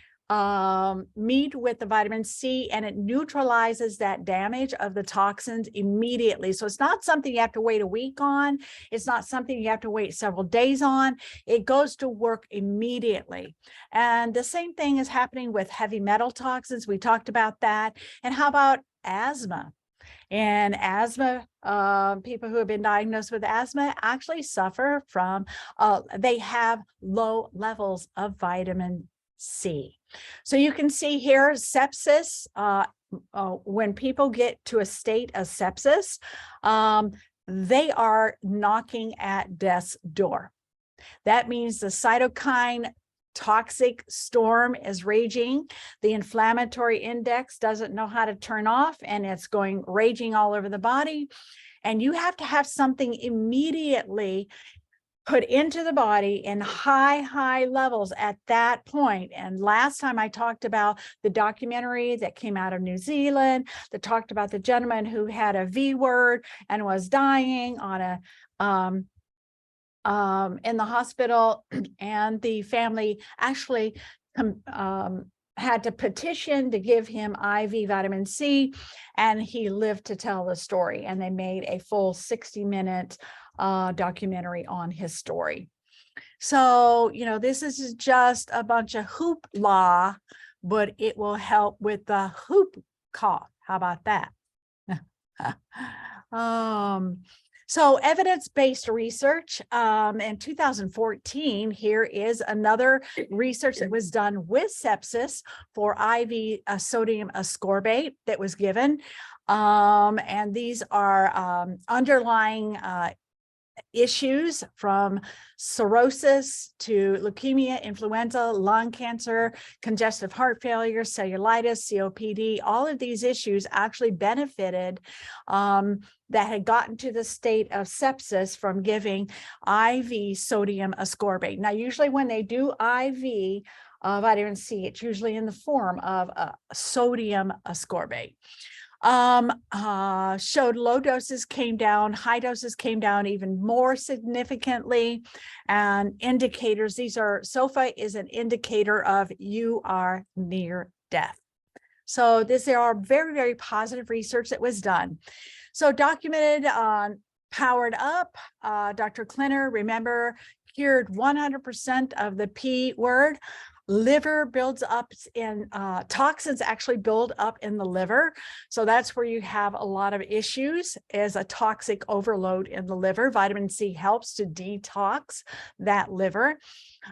meet with the vitamin C and it neutralizes that damage of the toxins immediately. So it's not something you have to wait a week on. It's not something you have to wait several days on. It goes to work immediately. And the same thing is happening with heavy metal toxins. We talked about that. And how about asthma? And asthma, people who have been diagnosed with asthma actually suffer from, they have low levels of vitamin C. So you can see here sepsis, when people get to a state of sepsis, they are knocking at death's door. That means the cytokine toxic storm is raging. The inflammatory index doesn't know how to turn off and it's going raging all over the body. And you have to have something immediately put into the body in high levels at that point. And last time I talked about the documentary that came out of New Zealand that talked about the gentleman who had a V word and was dying on a in the hospital, and the family actually had to petition to give him IV vitamin C, and he lived to tell the story. And they made a full 60-minute documentary on his story. So, you know, this is just a bunch of hoopla, but it will help with the hoop cough. How about that? So evidence-based research, in 2014, here is another research that was done with sepsis for IV sodium ascorbate that was given. And these are underlying issues from cirrhosis to leukemia, influenza, lung cancer, congestive heart failure, cellulitis, COPD. All of these issues actually benefited that had gotten to the state of sepsis from giving IV sodium ascorbate. Now, usually when they do IV vitamin C, it's usually in the form of sodium ascorbate. Showed low doses came down, high doses came down even more significantly. And indicators, SOFA is an indicator of you are near death. So there are very, very positive research that was done. So documented on Powered Up, Dr. Klenner, remember, cured 100% of the P word. Liver builds up in toxins actually build up in the liver. So that's where you have a lot of issues, is a toxic overload in the liver. Vitamin C helps to detox that liver.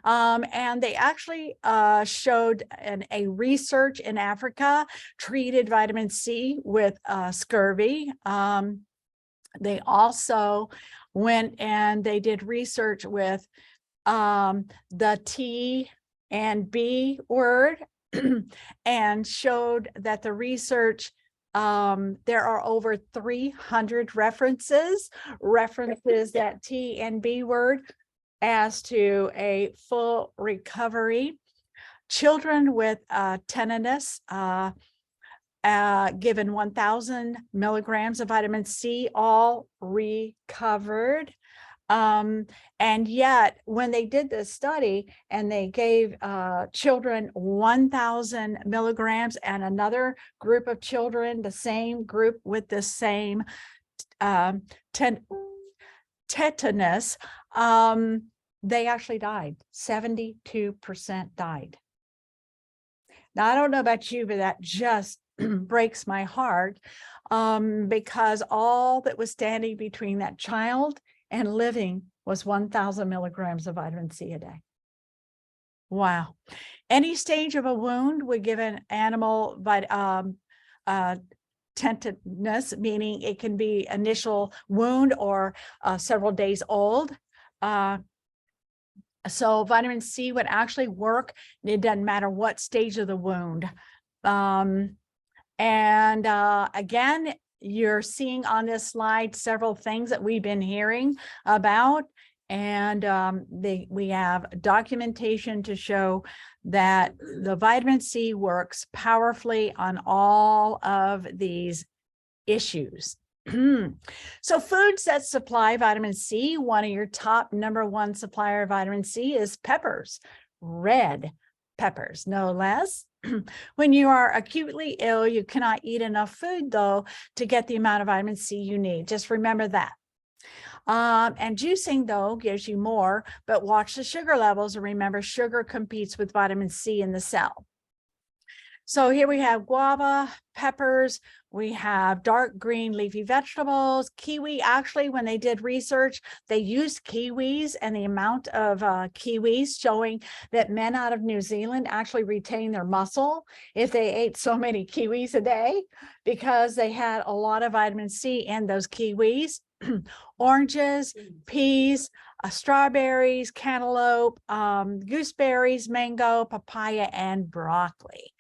And they actually showed a research in Africa treated vitamin C with scurvy. They also went and they did research with the T and B word and showed that the research, there are over 300 references that T and B word as to a full recovery. Children with tinnitus given 1,000 milligrams of vitamin C, all recovered. And yet when they did this study and they gave children 1,000 milligrams and another group of children, the same group with the same tetanus, they actually died. 72% died. Now, I don't know about you, but that just breaks my heart, because all that was standing between that child and living was 1,000 milligrams of vitamin C a day. Wow. Any stage of a wound would give an animal tetanus, meaning it can be initial wound or several days old. So vitamin C would actually work. It doesn't matter what stage of the wound. Again, you're seeing on this slide several things that we've been hearing about, and we have documentation to show that the vitamin C works powerfully on all of these issues. So foods that supply vitamin C, one of your top #1 supplier of vitamin C is peppers, red peppers, no less. When you are acutely ill, you cannot eat enough food, though, to get the amount of vitamin C you need. Just remember that. And juicing, though, gives you more, but watch the sugar levels. And remember, sugar competes with vitamin C in the cell. So here we have guava, peppers, we have dark green leafy vegetables, kiwi. Actually, when they did research, they used kiwis and the amount of kiwis, showing that men out of New Zealand actually retain their muscle if they ate so many kiwis a day, because they had a lot of vitamin C in those kiwis. Oranges, peas, strawberries, cantaloupe, gooseberries, mango, papaya, and broccoli.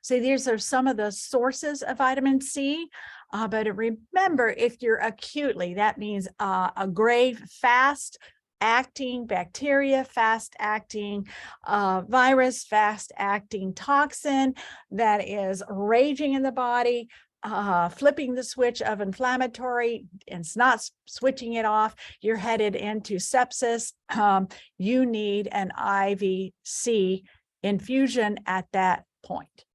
So these are some of the sources of vitamin C. But remember, if you're acutely, that means a grave fast-acting bacteria, fast-acting virus, fast-acting toxin that is raging in the body, flipping the switch of inflammatory, and it's not switching it off, you're headed into sepsis. You need an IV C infusion at that point.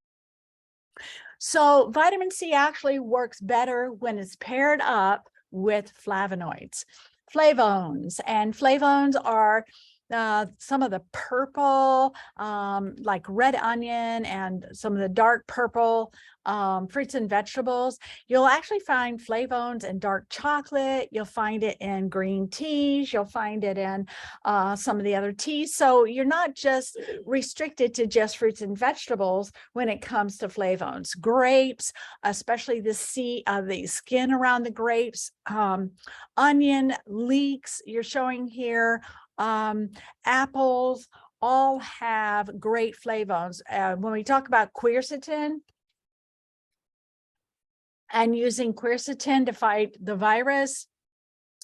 So vitamin C actually works better when it's paired up with flavonoids, flavones, and flavones are some of the purple, like red onion and some of the dark purple fruits and vegetables. You'll actually find flavones in dark chocolate. You'll find it in green teas. You'll find it in some of the other teas. So you're not just restricted to just fruits and vegetables when it comes to flavones. Grapes, especially the skin around the grapes, onion leeks you're showing here, apples all have great flavones. When we talk about quercetin and using quercetin to fight the virus,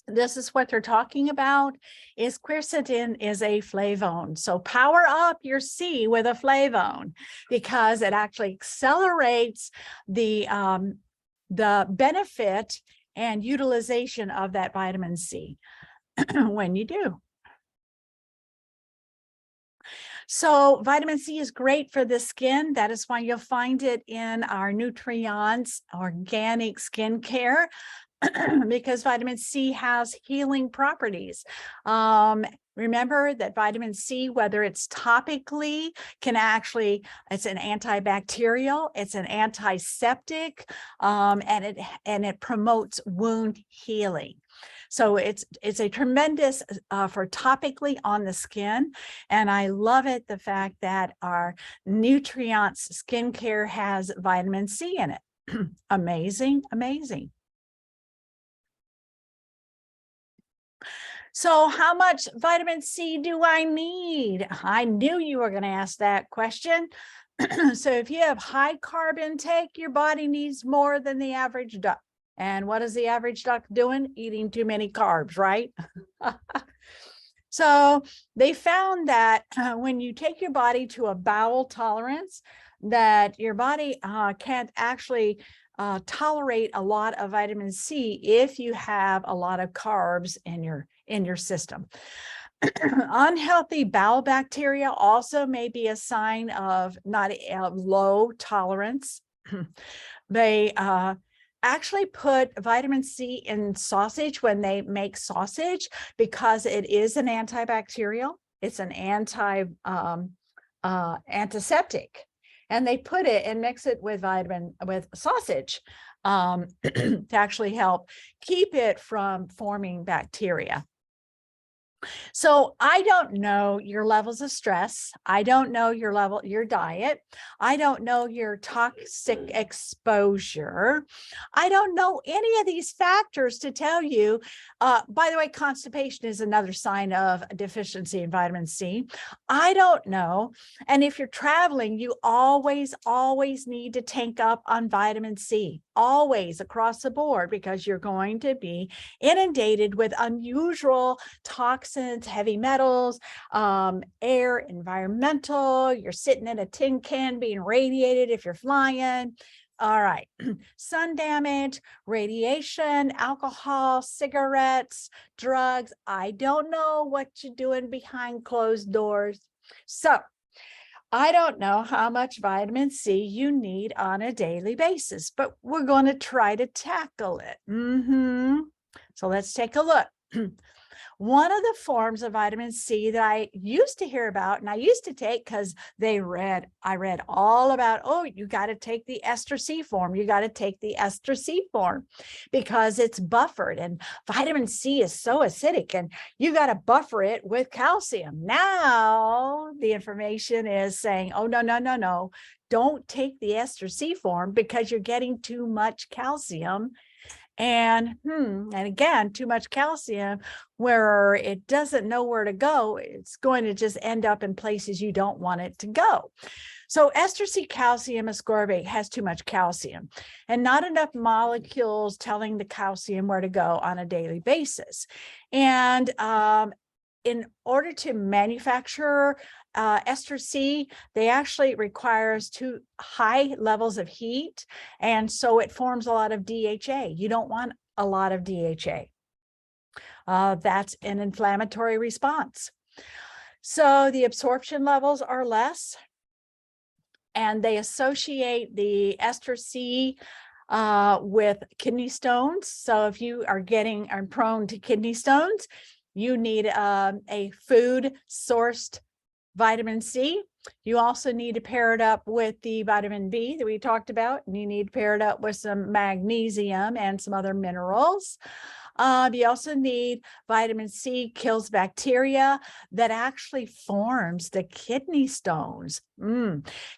this is what they're talking about. Is quercetin is a flavone. So power up your C with a flavone because it actually accelerates the benefit and utilization of that vitamin C when you do. So vitamin C is great for the skin. That is why you'll find it in our Nutrients organic skincare because vitamin C has healing properties. Remember that vitamin C, whether it's topically, it's an antibacterial, it's an antiseptic, and it promotes wound healing. So it's a tremendous for topically on the skin. And I love it, the fact that our Nutrients skincare has vitamin C in it. Amazing, amazing. So how much vitamin C do I need? I knew you were going to ask that question. So if you have high carb intake, your body needs more than the average duck. And what is the average duck doing? Eating too many carbs, right? So they found that when you take your body to a bowel tolerance, that your body can't actually tolerate a lot of vitamin C if you have a lot of carbs in your system. Unhealthy bowel bacteria also may be a sign of not a low tolerance. They actually put vitamin C in sausage when they make sausage because it is an antibacterial. It's an antiseptic, and they put it and mix it with sausage to actually help keep it from forming bacteria. So I don't know your levels of stress. I don't know your diet. I don't know your toxic exposure. I don't know any of these factors to tell you. By the way, constipation is another sign of a deficiency in vitamin C. I don't know. And if you're traveling, you always need to tank up on vitamin C, always across the board, because you're going to be inundated with unusual toxins, heavy metals, air, environmental. You're sitting in a tin can being radiated if you're flying. All right, sun damage, radiation, alcohol, cigarettes, drugs. I don't know what you're doing behind closed doors. So I don't know how much vitamin C you need on a daily basis, but we're going to try to tackle it. So let's take a look. One of the forms of vitamin C that I used to hear about, and I used to take because I read all about, oh, you got to take the ester C form. You got to take the ester C form because it's buffered, and vitamin C is so acidic, and you got to buffer it with calcium. Now the information is saying, oh, no. Don't take the ester C form because you're getting too much calcium. And again, too much calcium where it doesn't know where to go, it's going to just end up in places you don't want it to go. So ester C calcium ascorbate has too much calcium and not enough molecules telling the calcium where to go on a daily basis. And in order to manufacture ester C, they actually requires too high levels of heat, and so it forms a lot of DHA. You don't want a lot of DHA. That's an inflammatory response. So the absorption levels are less, and they associate the ester C with kidney stones. So if you are prone to kidney stones, you need a food sourced vitamin C. You also need to pair it up with the vitamin B that we talked about, and you need to pair it up with some magnesium and some other minerals. You also need vitamin C, kills bacteria that actually forms the kidney stones.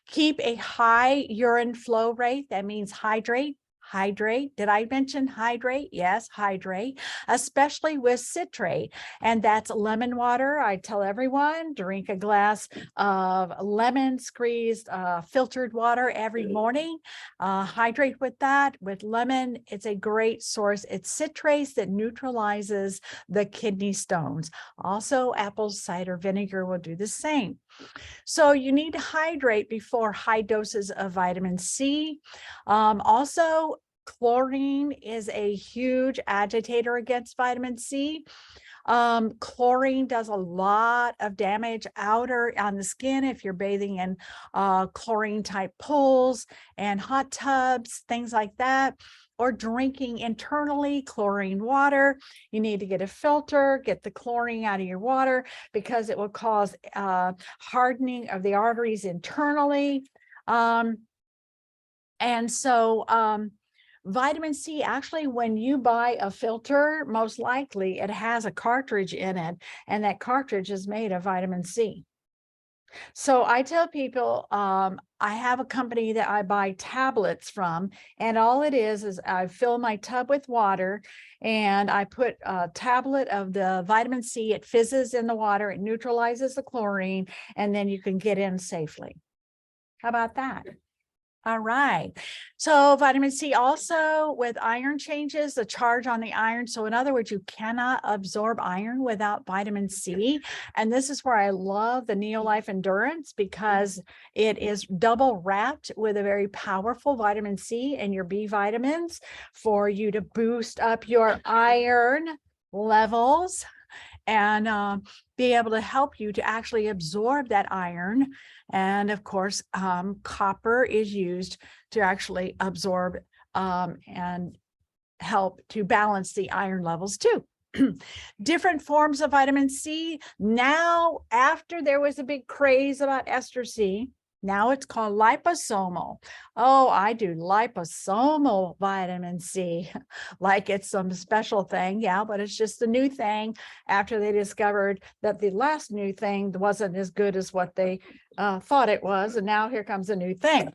Keep a high urine flow rate. That means hydrate. Hydrate. Did I mention hydrate? Yes, hydrate, especially with citrate. And that's lemon water. I tell everyone, drink a glass of lemon squeezed filtered water every morning. Hydrate with that, with lemon. It's a great source. It's citrates that neutralizes the kidney stones. Also, apple cider vinegar will do the same. So you need to hydrate before high doses of vitamin C. Also, chlorine is a huge agitator against vitamin C. Chlorine does a lot of damage outer on the skin if you're bathing in chlorine type pools and hot tubs, things like that, or drinking internally chlorine water. You need to get a filter, get the chlorine out of your water, because it will cause hardening of the arteries internally. Vitamin C, actually, when you buy a filter, most likely it has a cartridge in it, and that cartridge is made of vitamin C. So I tell people, I have a company that I buy tablets from, and all it is I fill my tub with water and I put a tablet of the vitamin C. It fizzes in the water, it neutralizes the chlorine, and then you can get in safely. How about that? All right. So vitamin C also with iron changes the charge on the iron. So in other words, you cannot absorb iron without vitamin C. And this is where I love the Neolife Endurance, because it is double wrapped with a very powerful vitamin C and your B vitamins for you to boost up your iron levels and be able to help you to actually absorb that iron. And of course, copper is used to actually absorb and help to balance the iron levels too. Different forms of vitamin C. Now, after there was a big craze about ester C, now it's called liposomal. Oh, I do liposomal vitamin C, like it's some special thing. Yeah, but it's just a new thing after they discovered that the last new thing wasn't as good as what they thought it was. And now here comes a new thing.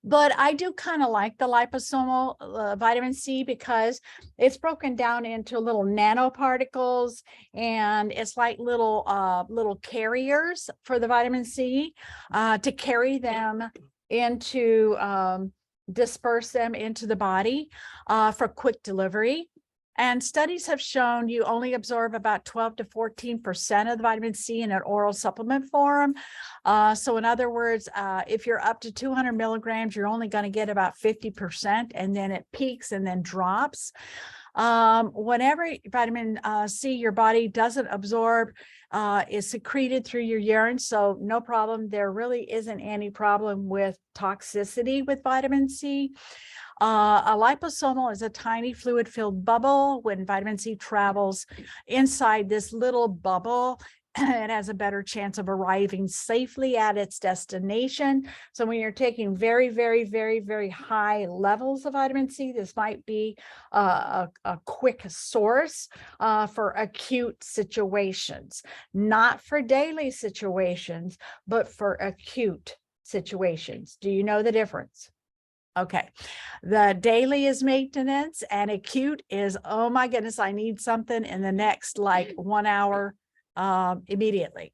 But I do kind of like the liposomal vitamin C, because it's broken down into little nanoparticles, and it's like little carriers for the vitamin C to carry them into, disperse them into the body for quick delivery. And studies have shown you only absorb about 12 to 14% of the vitamin C in an oral supplement form. So in other words, if you're up to 200 milligrams, you're only going to get about 50%, and then it peaks and then drops. Whenever vitamin C your body doesn't absorb, is secreted through your urine. So no problem. There really isn't any problem with toxicity with vitamin C. A liposomal is a tiny fluid-filled bubble. When vitamin C travels inside this little bubble, it has a better chance of arriving safely at its destination. So when you're taking very, very, very, very high levels of vitamin C, this might be a quick source for acute situations, not for daily situations, but for acute situations. Do you know the difference? Okay, the daily is maintenance, and acute is, oh my goodness, I need something in the next like 1 hour immediately.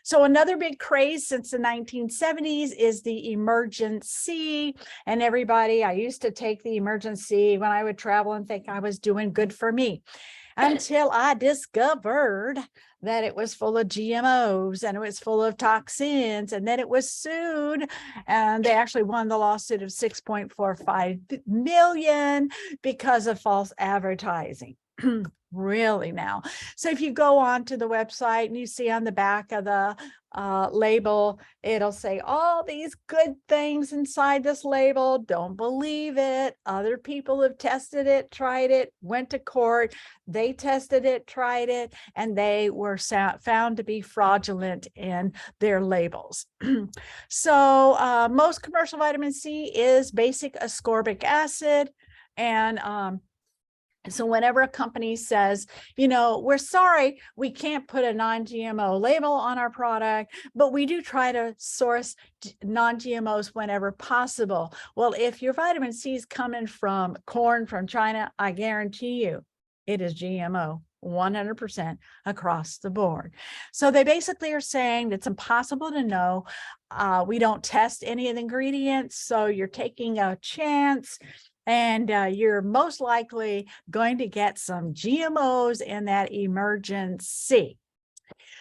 So another big craze since the 1970s is the Emergen-C. And everybody, I used to take the Emergen-C when I would travel and think I was doing good for me, until I discovered that it was full of GMOs and it was full of toxins, and then it was sued, and they actually won the lawsuit of $6.45 million because of false advertising. Really now. So if you go on to the website and you see on the back of the label, it'll say all these good things inside this label. Don't believe it. Other people have tested it, tried it, went to court. They tested it, tried it, and they were found to be fraudulent in their labels. So most commercial vitamin C is basic ascorbic acid. And so whenever a company says, we're sorry, we can't put a non-GMO label on our product, but we do try to source non-GMOs whenever possible. Well, if your vitamin C is coming from corn from China, I guarantee you it is GMO. 100% across the board. So they basically are saying it's impossible to know. We don't test any of the ingredients, so you're taking a chance. And you're most likely going to get some GMOs in that emergency.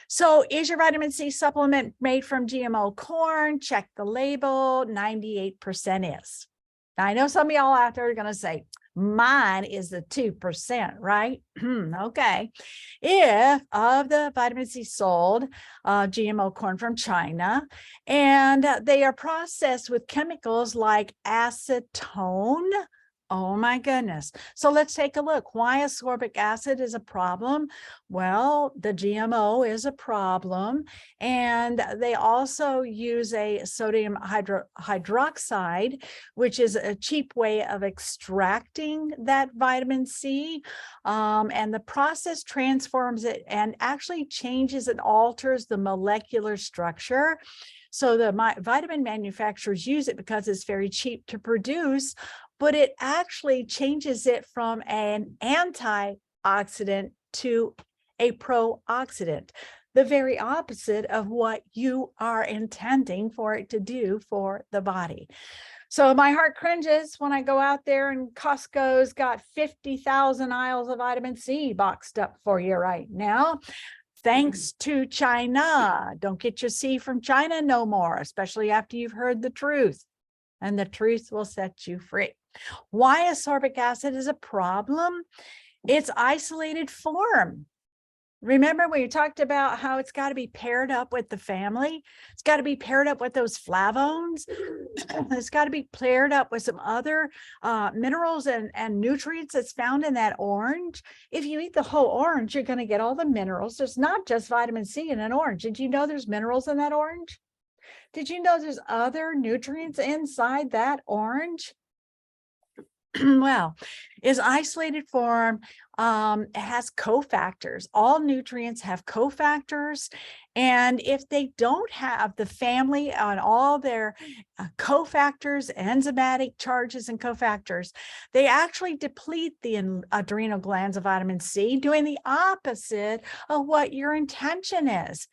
So is your vitamin C supplement made from GMO corn? Check the label, 98% is. Now, I know some of y'all out there are going to say, mine is the 2%, right? Okay. If of the vitamin C sold, GMO corn from China, and they are processed with chemicals like acetone. Oh my goodness. So let's take a look. Why ascorbic acid is a problem? Well, the GMO is a problem. And they also use a sodium hydroxide, which is a cheap way of extracting that vitamin C. And the process transforms it and actually changes and alters the molecular structure. So the vitamin manufacturers use it because it's very cheap to produce, but it actually changes it from an antioxidant to a pro-oxidant, the very opposite of what you are intending for it to do for the body. So my heart cringes when I go out there and Costco's got 50,000 aisles of vitamin C boxed up for you right now. Thanks to China. Don't get your C from China no more, especially after you've heard the truth. And the truth will set you free. Why ascorbic acid is a problem? It's isolated form. Remember when you talked about how it's got to be paired up with the family? It's got to be paired up with those flavones. It's got to be paired up with some other minerals and nutrients that's found in that orange. If you eat the whole orange, you're going to get all the minerals. There's not just vitamin C in an orange. Did you know there's minerals in that orange? Did you know there's other nutrients inside that orange? Well, is isolated form, it has cofactors. All nutrients have cofactors. And if they don't have the family on all their cofactors, enzymatic charges and cofactors, they actually deplete the adrenal glands of vitamin C, doing the opposite of what your intention is.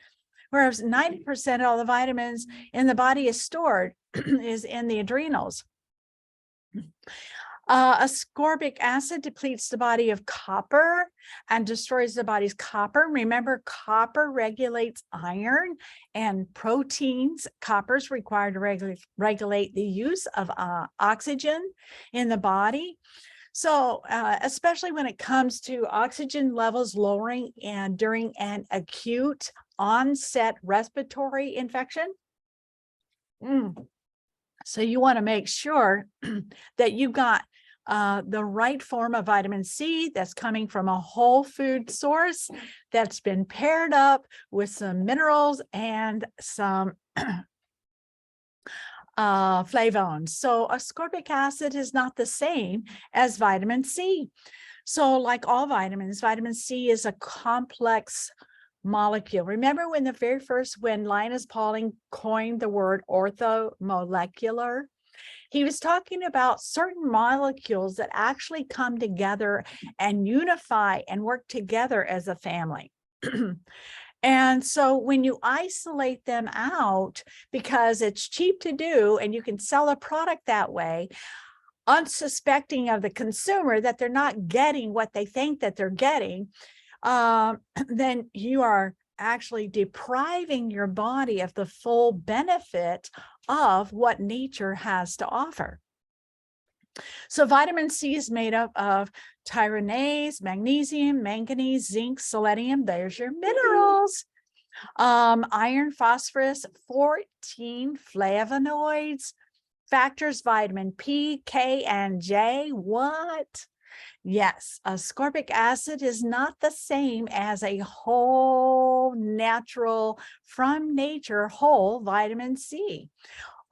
Whereas 90% of all the vitamins in the body is stored is in the adrenals. Ascorbic acid depletes the body of copper and destroys the body's copper. Remember, copper regulates iron and proteins. Copper is required to regulate the use of oxygen in the body. So especially when it comes to oxygen levels lowering and during an acute onset respiratory infection. So you want to make sure that you got the right form of vitamin C that's coming from a whole food source that's been paired up with some minerals and some flavones. So ascorbic acid is not the same as vitamin C. So like all vitamins, vitamin C is a complex molecule. Remember when when Linus Pauling coined the word orthomolecular? He was talking about certain molecules that actually come together and unify and work together as a family. And so when you isolate them out, because it's cheap to do and you can sell a product that way, unsuspecting of the consumer that they're not getting what they think that they're getting, then you are actually depriving your body of the full benefit of what nature has to offer. So vitamin C is made up of tyronase, magnesium, manganese, zinc, selenium. There's your minerals. Iron, phosphorus, 14 flavonoids, factors, vitamin P, K, and J. What? Yes, ascorbic acid is not the same as a whole natural from nature whole vitamin C.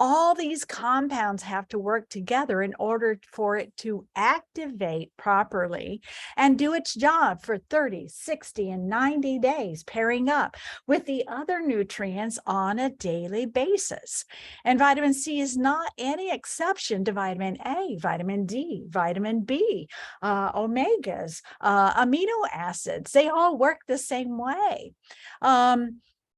All these compounds have to work together in order for it to activate properly and do its job for 30, 60, and 90 days, pairing up with the other nutrients on a daily basis. And vitamin C is not any exception to vitamin A, vitamin D, vitamin B, omegas, amino acids. They all work the same way.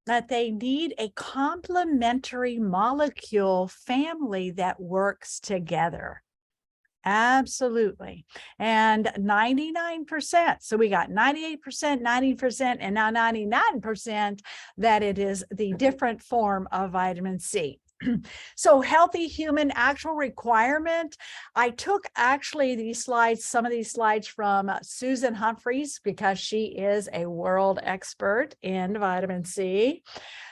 That they need a complementary molecule family that works together. Absolutely. And 99%. So we got 98%, 90%, and now 99% that it is the different form of vitamin C. So healthy human actual requirement. I took actually these slides, some of these slides from Susan Humphries, because she is a world expert in vitamin C.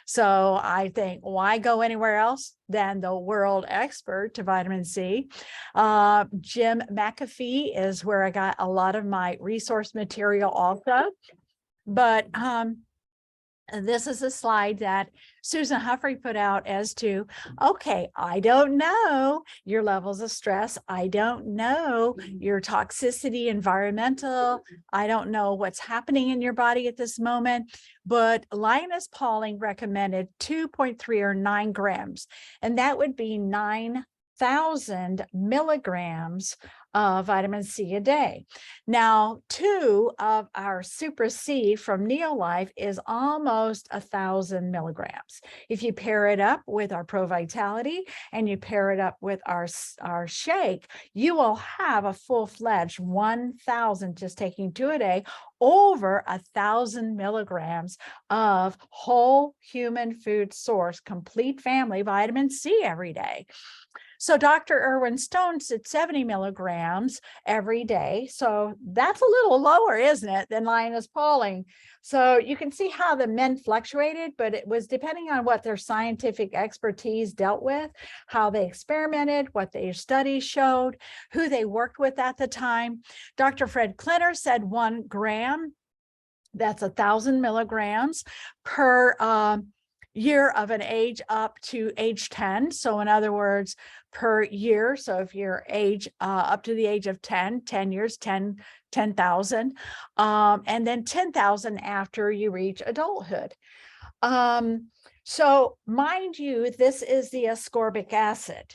So I think, why go anywhere else than the world expert to vitamin C? Jim McAfee is where I got a lot of my resource material also. But this is a slide that Susan Humphrey put out as to, okay, I don't know your levels of stress. I don't know your toxicity, environmental. I don't know what's happening in your body at this moment. But Linus Pauling recommended 2.3 or 9 grams, and that would be 9,000 milligrams of vitamin C a day. Now, 2 of our Super C from Neolife is almost 1,000 milligrams. If you pair it up with our Pro Vitality and you pair it up with our shake, you will have a full-fledged 1,000, just taking 2 a day, over 1,000 milligrams of whole human food source, complete family vitamin C every day. So Dr. Irwin Stone said 70 milligrams every day. So that's a little lower, isn't it, than Linus Pauling? So you can see how the men fluctuated, but it was depending on what their scientific expertise dealt with, how they experimented, what their studies showed, who they worked with at the time. Dr. Fred Klenner said 1 gram, that's 1,000 milligrams per year of an age up to age 10. So in other words, per year. So if you're age up to the age of 10 years, 10,000, and then 10,000 after you reach adulthood. So mind you, this is the ascorbic acid.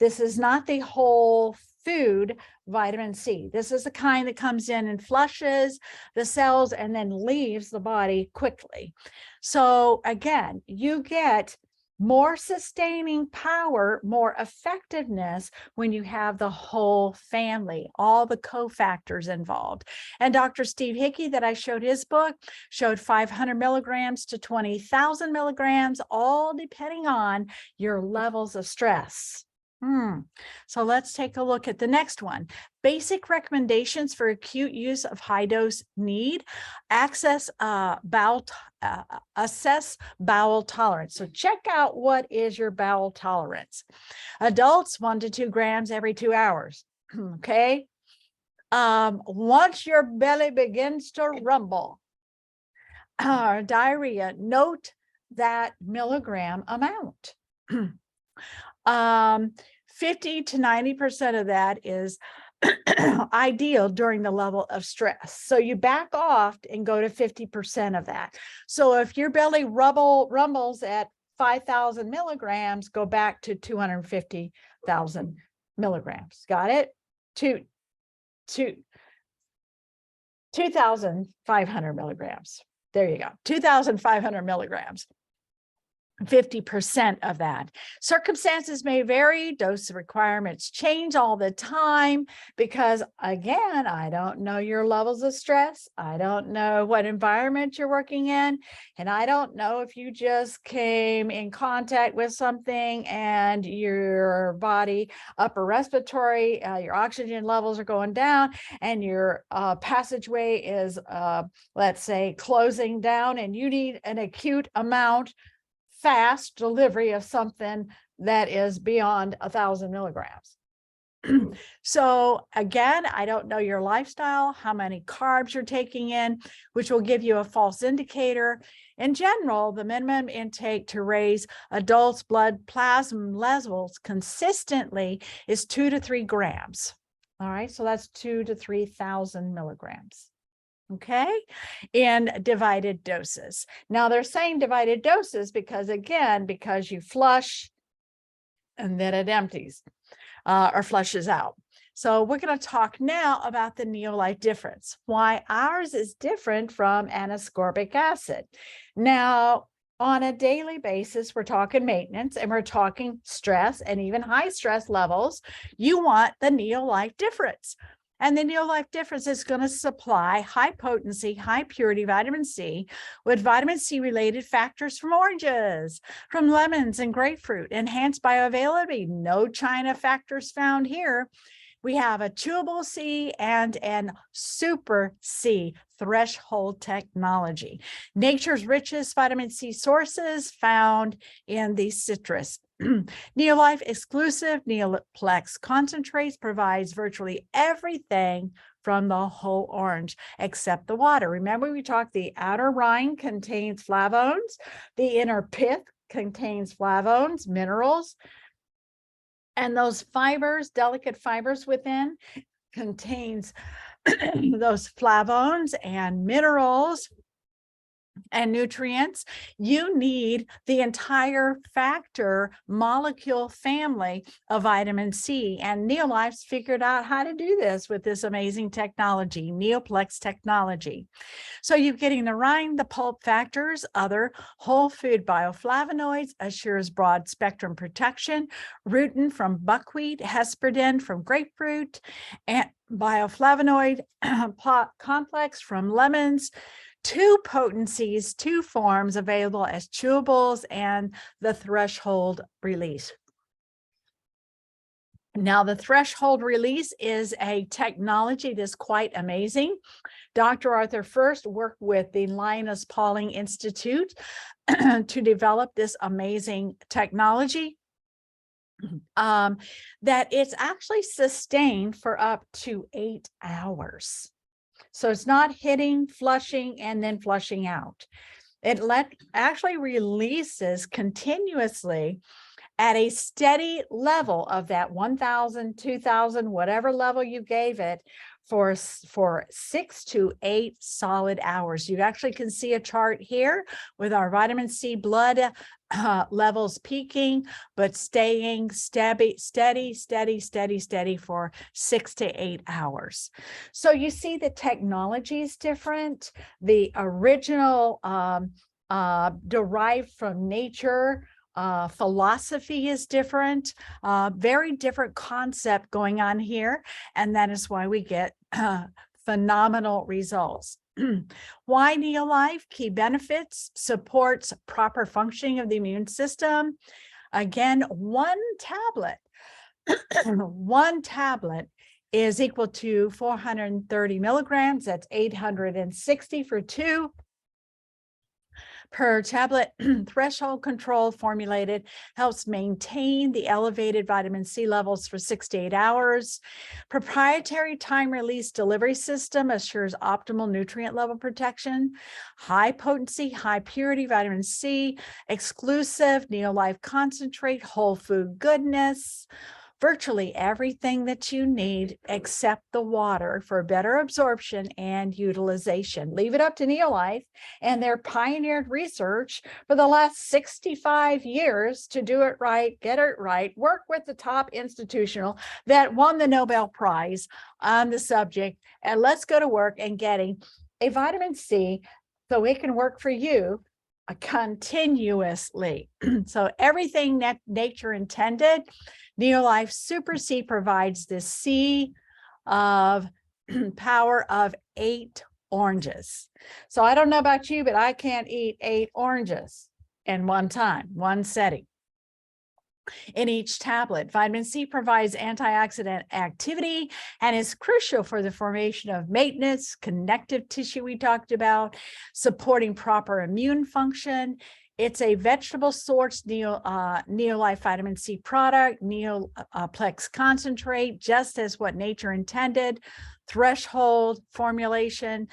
This is not the whole food vitamin C. This is the kind that comes in and flushes the cells and then leaves the body quickly. So again, you get more sustaining power, more effectiveness when you have the whole family, all the cofactors involved. And Dr. Steve Hickey, that I showed his book, showed 500 milligrams to 20,000 milligrams, all depending on your levels of stress. So let's take a look at the next one. Basic recommendations for acute use of high dose need. Assess bowel tolerance. So check out, what is your bowel tolerance? Adults, 1 to 2 grams every 2 hours. Okay. Once your belly begins to rumble, diarrhea, note that milligram amount. 50 to 90% of that is ideal during the level of stress. So you back off and go to 50% of that. So if your belly rumbles at 5,000 milligrams, go back to 250,000 milligrams. Got it? 2,500 milligrams. There you go. 2,500 milligrams. 50% of that. Circumstances may vary, dose requirements change all the time because, again, I don't know your levels of stress. I don't know what environment you're working in. And I don't know if you just came in contact with something and your body, upper respiratory, your oxygen levels are going down and your passageway is, let's say, closing down and you need an acute amount fast delivery of something that is beyond 1,000 milligrams. So again, I don't know your lifestyle, how many carbs you're taking in, which will give you a false indicator. In general, the minimum intake to raise adults' blood plasma levels consistently is 2 to 3 grams. All right, so that's 2 to 3,000 milligrams. Okay, in divided doses. Now they're saying divided doses because, again, because you flush and then it empties or flushes out. So we're going to talk now about the Neolife difference, why ours is different from N-ascorbic acid. Now, on a daily basis, we're talking maintenance and we're talking stress and even high stress levels. You want the Neolife difference. And the Neolife difference is going to supply high potency, high purity vitamin C with vitamin C related factors from oranges, from lemons and grapefruit, enhanced bioavailability. No China factors found here. We have a chewable C and an super C threshold technology. Nature's richest vitamin C sources found in the citrus. Neolife exclusive Neoplex concentrates provides virtually everything from the whole orange except the water. Remember, we talked the outer rind contains flavones, the inner pith contains flavones, minerals, and those fibers, delicate fibers within, contains those flavones and minerals and nutrients. You need the entire factor molecule family of vitamin C, and Neolife's figured out how to do this with this amazing technology, Neoplex technology. So you're getting the rind, the pulp factors, other whole food bioflavonoids, assures broad spectrum protection, rutin from buckwheat, hesperidin from grapefruit, and bioflavonoid complex from lemons, 2 potencies, 2 forms available as chewables, and the threshold release. Now, the threshold release is a technology that's quite amazing. Dr. Arthur First worked with the Linus Pauling Institute to develop this amazing technology. That it's actually sustained for up to 8 hours. So it's not hitting, flushing, and then flushing out. It actually releases continuously at a steady level of that 1,000, 2,000, whatever level you gave it for 6 to 8 solid hours. You actually can see a chart here with our vitamin C blood levels peaking, but staying steady for 6 to 8 hours. So you see the technology is different. The original derived from nature philosophy is different, very different concept going on here. And that is why we get phenomenal results. Why Neolife? Key benefits: supports proper functioning of the immune system. Again, one tablet is equal to 430 milligrams. That's 860 for 2 per tablet. Threshold control formulated helps maintain the elevated vitamin C levels for 6 to 8 hours. Proprietary time release delivery system assures optimal nutrient level protection. High potency, high purity vitamin C, exclusive Neolife concentrate, whole food goodness. Virtually everything that you need except the water for better absorption and utilization. Leave it up to Neolife and their pioneered research for the last 65 years to do it right, get it right, work with the top institutional that won the Nobel Prize on the subject, and let's go to work and getting a vitamin C so it can work for you continuously. So everything that nature intended, Neolife Super C provides this C of power of 8 oranges. So I don't know about you, but I can't eat 8 oranges in one time, one setting. In each tablet, vitamin C provides antioxidant activity and is crucial for the formation of maintenance, connective tissue we talked about, supporting proper immune function. It's a vegetable source Neolife vitamin C product, Neoplex concentrate, just as what nature intended, threshold formulation.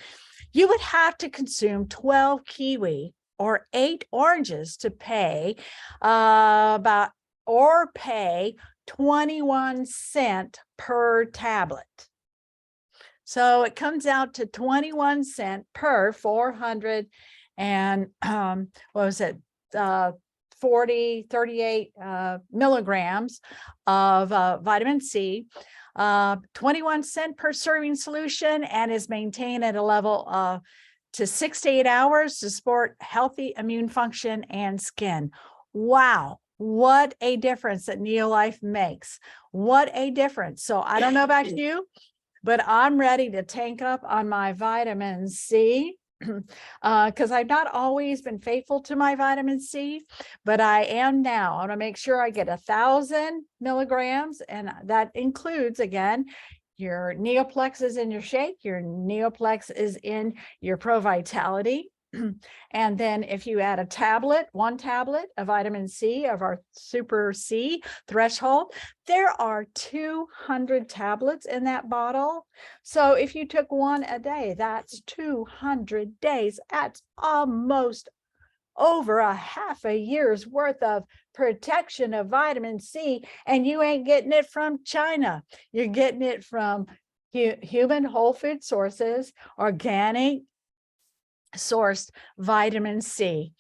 You would have to consume 12 kiwi or 8 oranges to pay pay 21 cents per tablet. So it comes out to 21 cents per 400 and what was it? 38 milligrams of vitamin C, 21 cents per serving solution, and is maintained at a level of to 6 to 8 hours to support healthy immune function and skin. Wow. What a difference that Neolife makes. What a difference. So I don't know about you, but I'm ready to tank up on my vitamin C because I've not always been faithful to my vitamin C, but I am now. I want to make sure I get 1,000 milligrams, and that includes, again, your Neoplex is in your shake, your Neoplex is in your Pro Vitality. And then if you add one tablet of vitamin C of our Super C threshold, there are 200 tablets in that bottle. So if you took one a day, that's 200 days. That's almost over a half a year's worth of protection of vitamin C, and you ain't getting it from China. You're getting it from human whole food sources, organic sourced vitamin C.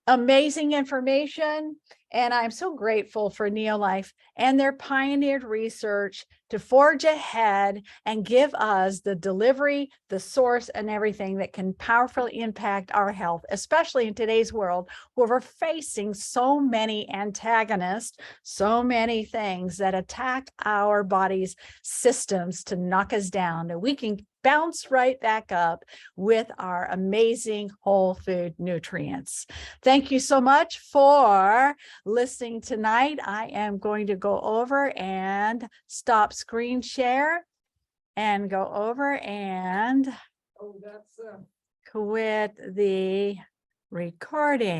Amazing information. And I'm so grateful for Neolife and their pioneered research to forge ahead and give us the delivery, the source, and everything that can powerfully impact our health, especially in today's world where we're facing so many antagonists, so many things that attack our body's systems to knock us down. And we can bounce right back up with our amazing whole food nutrients. Thank you so much for listening tonight. I am going to go over and stop screen share and go over and quit the recording.